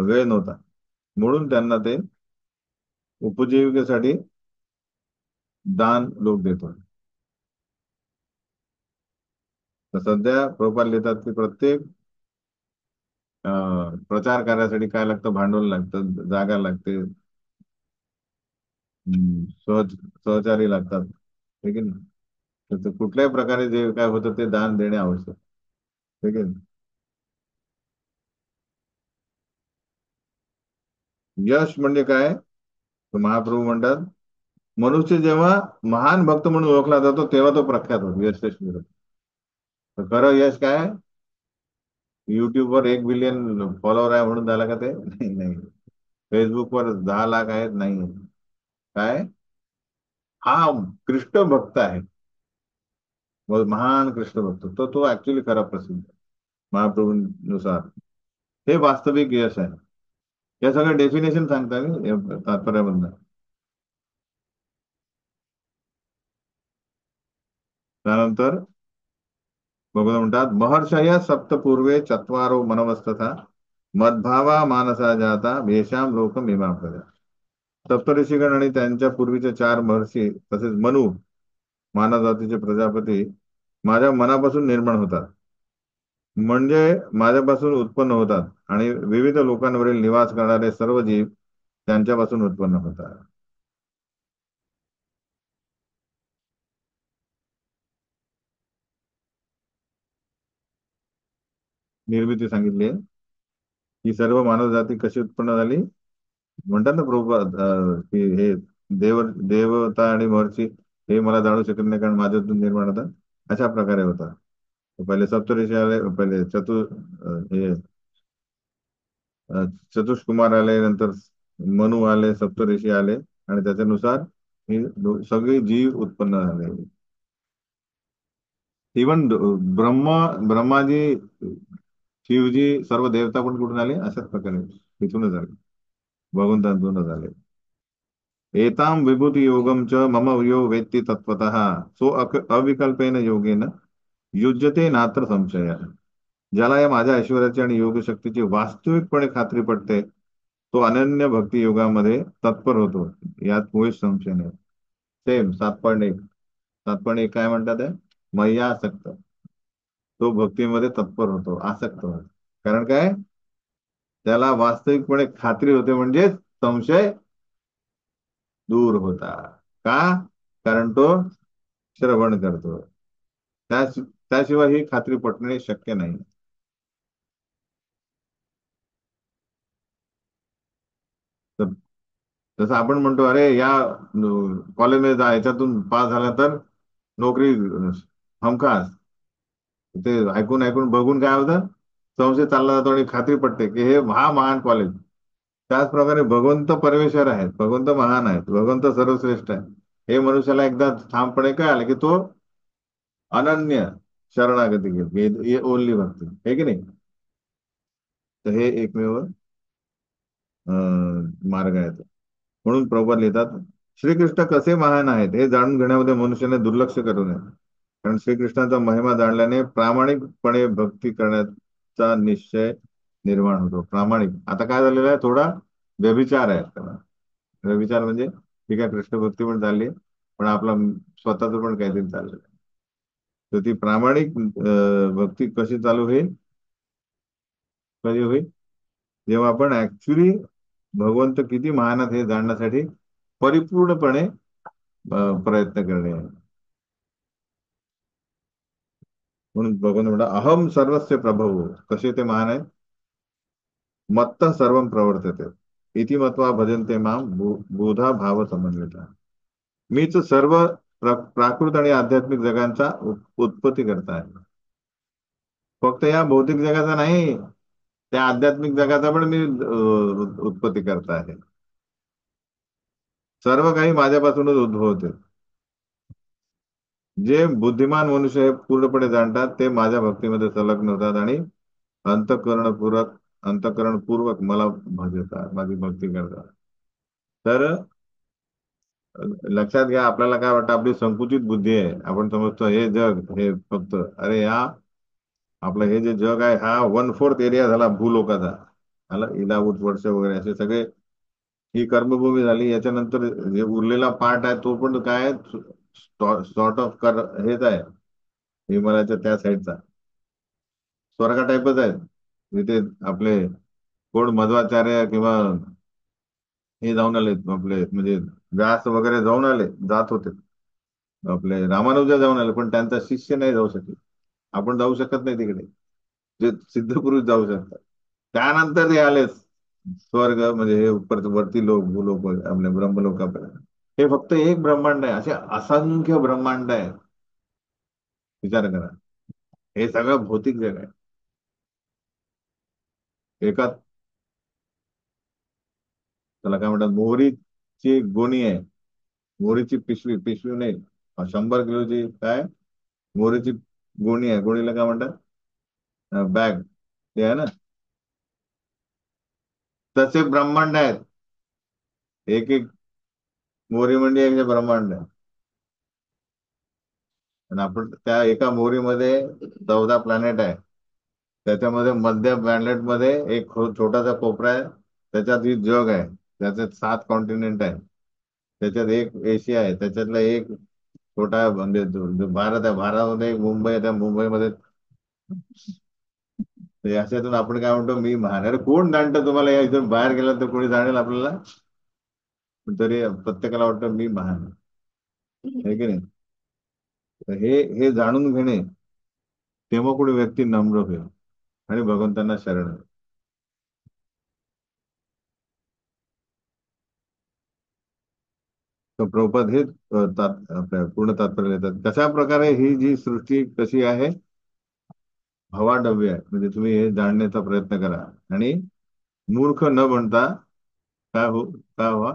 वेळ नव्हता. म्हणून त्यांना ते उपजीविकेसाठी दान लोक देत होते. तर सध्या प्रभुपाद लिहितात की प्रत्येक प्रचार कार्यासाठी काय लागतं, भांडवल लागतं, जागा लागते, सहचारी लागतात, ठीक आहे ना. तर ते कुठल्याही प्रकारे जे काय होतं ते दान देणे आवश्यक, ठीक आहे ना. यश म्हणजे काय? तर महाप्रभू म्हणतात, मनुष्य जेव्हा महान भक्त म्हणून ओळखला जातो तेव्हा तो प्रख्यात होतो, यशस्वी होतो. तर खरं यश काय? युट्यूबवर 1 बिलियन फॉलोअर आहे म्हणून झाला का ते? नाही नाही. फेसबुकवर 10 लाख आहेत, नाही. काय? हा कृष्ण भक्त आहे, मग महान कृष्ण भक्त, तो तो ऍक्च्युली खरा प्रसिद्ध आहे, महाप्रभूंनुसार. हे वास्तविक यश आहे. या सगळं डेफिनेशन सांगता मी या तात्पर्यामधनं. त्यानंतर भगवान म्हणतात, महर्षय सप्तपूर्वे चत्वारो मनवस्तथा मद्भावा मानसा जाता भेषाम लोक मीमा प्रजा. सप्तऋषीगण आणि त्यांच्या पूर्वीचे 4 महर्षी तसेच मनु, मानव जातीचे प्रजापती माझ्या मनापासून निर्माण होतात, म्हणजे माझ्यापासून उत्पन्न होतात, आणि विविध लोकांवरील निवास करणारे सर्व जीव त्यांच्यापासून उत्पन्न होतात. निर्मिती सांगितली आहे, ही सर्व मानव जाती कशी उत्पन्न झाली. म्हणतात ना प्रभुपाद की हे देवता आणि महर्षी हे मला जाणू शकत नाही कारण माझ्यातून निर्माण होतात, अशा प्रकारे होता. पहिले सप्तऋषी आले, पहिले हे अ, चतुष्कुमार आले, नंतर मनु आले, सप्तऋषी आले, आणि त्याच्यानुसार ही सगळी जीव उत्पन्न झाले. इवन ब्रह्माजी, शिवजी, सर्व देवता पण कुठून आले? अशाच प्रकारे तिथूनच आले, भगवंतांतूनच आले. एताम विभूती योगम च मम यो वेत्ती तत्वतः सो अविकल्पेन योगेन युज्यते नात्र संशय. ज्याला या माझ्या ऐश्वर्याची आणि योग शक्तीची वास्तविकपणे खात्री पटते, तो अनन्य भक्ती योगामध्ये तत्पर होतो, यात मुळीच संशय नाही. सेम 7.1. 7.1 काय म्हणतात आहे? मय्यासक्त, तो भक्तीमध्ये तत्पर होतो, आसक्त होतो. कारण काय? त्याला वास्तविकपणे खात्री होते, म्हणजे संशय दूर होता. का? कारण तो श्रवण करतो. त्याशिवाय ही खात्री पटणे शक्य नाही. तर जसं आपण म्हणतो, अरे या कॉलेजमध्ये जा, याच्यातून पास झाला तर नोकरी हमखास. ते ऐकून ऐकून बघून काय होतं, संशय चालला जातो आणि खात्री पटते की हे हा महान कॉलेज. त्याचप्रकारे भगवंत परमेश्वर आहेत, भगवंत महान आहेत, भगवंत सर्वश्रेष्ठ आहे, हे मनुष्याला एकदा ठामपणे कळालं की तो अनन्य शरणागती घेईल, ओनली भक्ती, हे की नाही. तर हे एकमेव मार्ग आहे. म्हणून प्रभुपाद लिहितात, श्रीकृष्ण कसे महान आहेत हे जाणून घेण्यामध्ये मनुष्याने दुर्लक्ष करू नये. कारण श्रीकृष्णाचा महिमा जाणल्याने प्रामाणिकपणे भक्ती करण्याचा निश्चय निर्माण होतो. प्रामाणिक, आता काय झालेलं आहे, थोडा व्यभिचार आहे त्याला. व्यभिचार म्हणजे ठीक आहे, कृष्ण भक्ती पण चालली, पण आपला स्वतःच पण काहीतरी चाललेलं आहे. तर ती प्रामाणिक भक्ती कशी चालू होईल, कधी होईल? जेव्हा आपण ऍक्च्युली भगवंत किती महान आहेत हे जाणण्यासाठी परिपूर्णपणे प्रयत्न करणे. म्हणून भगवान म्हणा, अहम सर्वस्य प्रभू, कसे ते महान आहे. मत्त सर्व प्रवर्तते इति मत्वा भजन्ते माम बुधा भाव समन्विता. मीच सर्व प्राकृत आणि आध्यात्मिक जगांचा उत्पत्ती करता आहे. फक्त या भौतिक जगाचा नाही, त्या आध्यात्मिक जगाचा पण मी उत्पत्ती करता आहे. सर्व काही माझ्यापासूनच उद्भवते. जे बुद्धिमान मनुष्य हे पूर्णपणे जाणतात ते माझ्या भक्तीमध्ये संलग्न होतात आणि अंतःकरणपूर्वक अंतःकरणपूर्वक मला भजतात, माझी भक्ती करतात. तर लक्षात घ्या, आपल्याला काय वाटतं, आपली संकुचित बुद्धी आहे, आपण समजतो हे जग हे फक्त, अरे या आपलं हे जे जग आहे हा 1/4 एरिया झाला भूलोकाचा. आला इलावूट वर्ष वगैरे असे सगळे, ही कर्मभूमी झाली. याच्यानंतर जे उरलेला पार्ट आहे तो पण काय सॉर्ट ऑफ कर हेच आहे, हिमालयाच्या त्या साईडचा स्वर्गा टाईपच आहे. तिथे आपले कोण मध्वाचार्य किंवा हे जाऊन आले, आपले म्हणजे व्यास वगैरे जाऊन आले, जात होते. आपले रामानुजा जाऊन आले, पण त्यांचा शिष्य नाही जाऊ शकले. आपण जाऊ शकत नाही तिकडे, जे सिद्ध पुरुष जाऊ शकतात. त्यानंतर ते आले स्वर्ग, म्हणजे हे वरती लोक भूलोक आपल्या ब्रह्मलोकापर्यंत. हे फक्त एक ब्रह्मांड आहे, असे असंख्य ब्रह्मांड आहे. विचार करा, हे सगळं भौतिक जग आहे. एका त्याला काय म्हणतात, मोहरीची गोणी आहे, मोहरीची पिशवी, पिशवी नाही, 100 किलोची काय मोहरीची गोणी आहे, गोणीला काय म्हणतात, बॅग, ते आहे ना. तसे ब्रह्मांड आहेत, एक एक मोहरी म्हणजे एक ब्रह्मांड आहे. आणि आपण त्या एका मोहरीमध्ये 14 प्लॅनेट आहे. त्याच्यामध्ये मध्य प्लॅनेट मध्ये एक छोटासा कोपरा आहे, त्याच्यात ही जग आहे. त्याच्यात 7 कॉन्टिनेंट आहे. त्याच्यात एक एशिया आहे, त्याच्यातला एक छोटा म्हणजे जो भारत आहे, भारतामध्ये एक मुंबई आहे, त्या मुंबईमध्ये ते अशातून आपण काय म्हणतो, मी महान. अरे कोण जाणतं तुम्हाला, या इथून बाहेर गेलं तर कोणी जाणेल आपल्याला, पण तरी प्रत्येकाला वाटतं मी महान आहे की नाही. तर हे जाणून घेणे, तेव्हा कोणी व्यक्ती नम्र होईल आणि भगवंतांना शरण आहे. तर प्रभुपाद हे आपल्या पूर्ण तात्पर्य देतात, कशा प्रकारे ही जी सृष्टी कशी आहे, हवाडव्य आहे. म्हणजे तुम्ही हे जाणण्याचा प्रयत्न करा आणि मूर्ख न बनता काय हो, काय व्हा,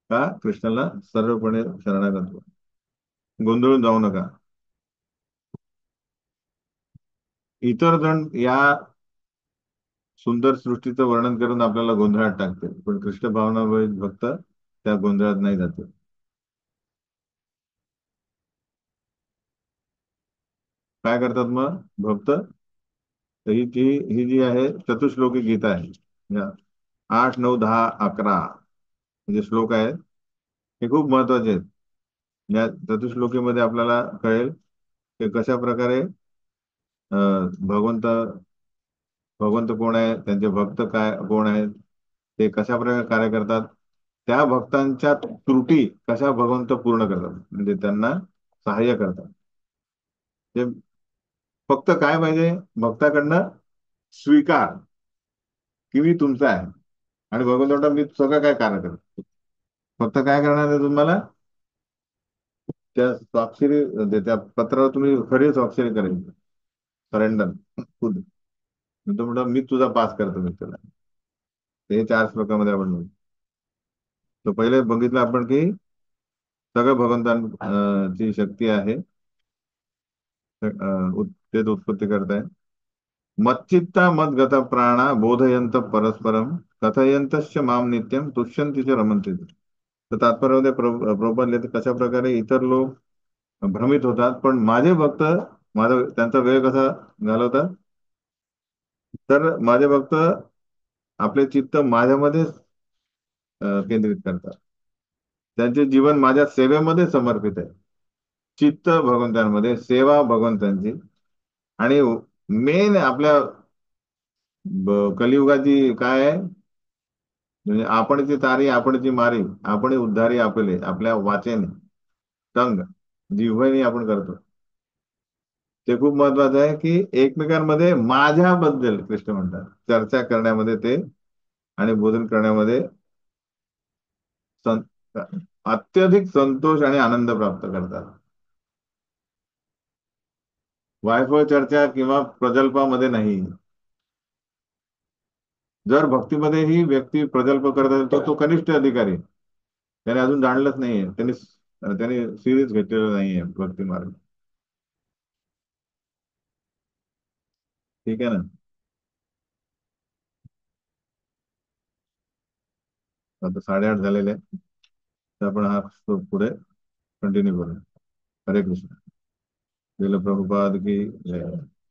का कृष्णाला सर्वपणे शरणागत व्हा. गोंधळून जाऊ नका. इतर जण या सुंदर सृष्टीचं वर्णन करून आपल्याला गोंधळात टाकते, पण कृष्ण भावनामुळे भक्त त्या गोंधळात नाही जाते. काय करतात मग भक्त, तर ही जी आहे चतुश्लोकी गीता आहे, या 8, 9, 10, 11 जे श्लोक आहेत, हे खूप महत्वाचे आहेत. या चतुश्लोकीमध्ये आपल्याला कळेल की कशा प्रकारे भगवंत भगवंत कोण आहे, त्यांचे भक्त काय कोण आहेत, ते कशा प्रकारे कार्य करतात, त्या भक्तांच्या त्रुटी कशा भगवंत पूर्ण करतात, म्हणजे त्यांना सहाय्य करतात. ते फक्त काय पाहिजे भक्ताकडनं, स्वीकार की मी तुमचा आहे. आणि भगवंत म्हणतात मी सगळं काय कार्य करतो, फक्त काय करणार आहे तुम्हाला, त्या स्वाक्षरी त्या पत्रावर तुम्ही खरी स्वाक्षरी करायची, सरेंडर खुद. तो म्हणतो मी तुझा पास करतो मी तुला. हे 4 श्लोकामध्ये आपण बघू. तो पहिले बघितलं आपण की सगळं भगवंतांची शक्ती आहे, तेच उत्पत्ती करताय. मच्चित्ता मद्गता प्राणा बोधयंत परस्परम कथयंतश्च माम नित्यम तुष्यंती च रमंती. तर तात्पर्यामध्ये प्रभुपाद लिहितात कशा प्रकारे इतर लोक भ्रमित होतात, पण माझे भक्त माझा त्यांचा वेळ कसा घालवतात, तर माझे भक्त आपले चित्त माझ्यामध्येच केंद्रित करतात. त्यांचे जीवन माझ्या सेवेमध्ये समर्पित आहे. चित्त भगवंतांमध्ये, सेवा भगवंतांची. आणि मेन आपल्या कलियुगाची काय आहे, म्हणजे आपणची तारी आपणची मारी, आपण उद्धारी आपले, आपल्या वाचेने, टंग जिव्हाने आपण करतो. ते खूप महत्वाचं आहे की एकमेकांमध्ये माझ्याबद्दल कृष्ण म्हणतात चर्चा करण्यामध्ये ते, आणि बोधन करण्यामध्ये अत्यधिक संतोष आणि आनंद प्राप्त करतात. वायफळ चर्चा किंवा प्रजल्पामध्ये नाही. जर भक्तीमध्ये ही व्यक्ती प्रजल्प करत असेल तर तो कनिष्ठ अधिकारी, त्याने अजून जाणलंच नाहीये, त्याने सिरियस घेतलेलं नाहीये भक्ती मार्ग. ठीक आहे ना. आता 8:30 झालेले आहे. तर आपण हा श्लोक पुढे कंटिन्यू करू. हरे कृष्ण. श्रील प्रभुपाद की जय.